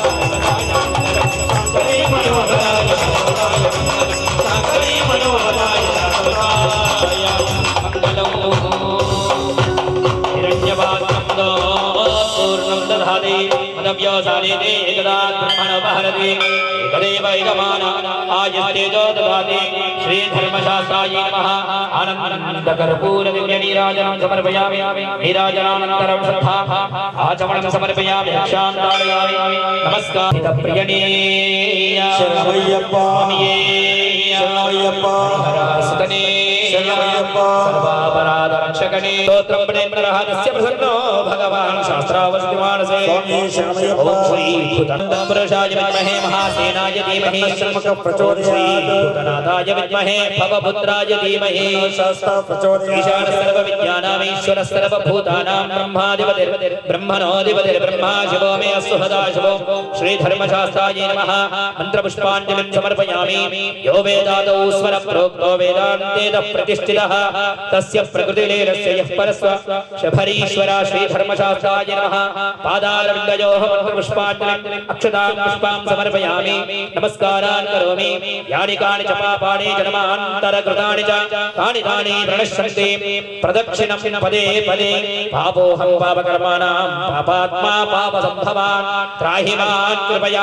శంకరీ మనోహరాయ శంకరీ మనోహరాయ మంగళం हिरण्यपात्रं पूर्णं दधाति मदव्यवसाने एकदा ब्रह्मणोपहरति एकदेव एकमान आयस्तेजो ददाति श्रीधर्मशास्त्राय नमः आनन्दकर्पूरदिव्यनीराजनं समर्पयामि नीराजनानन्तरं श्रद्धा आचमनं समर्पयामि रक्षां धारयामि नमस्कारितप्रियणीय శరణమయ్యప్ప శరణమయ్యప్ప सुतने శరణమయ్యప్ప सर्वापराधरक्षकणे स्तोत्रं प्रणेन्द्रहस्य प्रसन्नो भगवान् शास्त्रावस्तिमानसे స్వామి శరణమయ్యప్ప ॐ श्री भूतनाथपुरुषाय विद्महे महासेनाय धीमहि भूतनाथाय विद्महे भवपुत्राय धीमहि ईशान सर्वविद्यानामीश्वर सर्वभूतानां ब्रह्मणोऽधिपतिर्ब्रह्मा शिवो मे अस्तु सदा शिवो श्रीधर्मशास्त्राय नमः मन्त्रपुष्पाञ्जलिं समर्पयामि यो वेदादौ स्वर प्रोक्तो वेदान्तेन प्रतिष्ठितः तस्य प्रकृतिलीलस्य यः परस्व शफरीश्वरा श्रीधर्मशास्त्राय नमः पादारविन्दयोः मन्त्रपुष्पाञ्जलिम् अक्षतां पुष्पां समर्पयामि नमस्कारान् करोमि यानि कानि च पापानि जन्मान्तरकृतानि च तानि तानि प्रणश्यन्ति प्रदक्षिणं पदे पदे पापोऽहं पापकर्माणां पापात्मा पापसम्भवान् त्राहि मां कृपया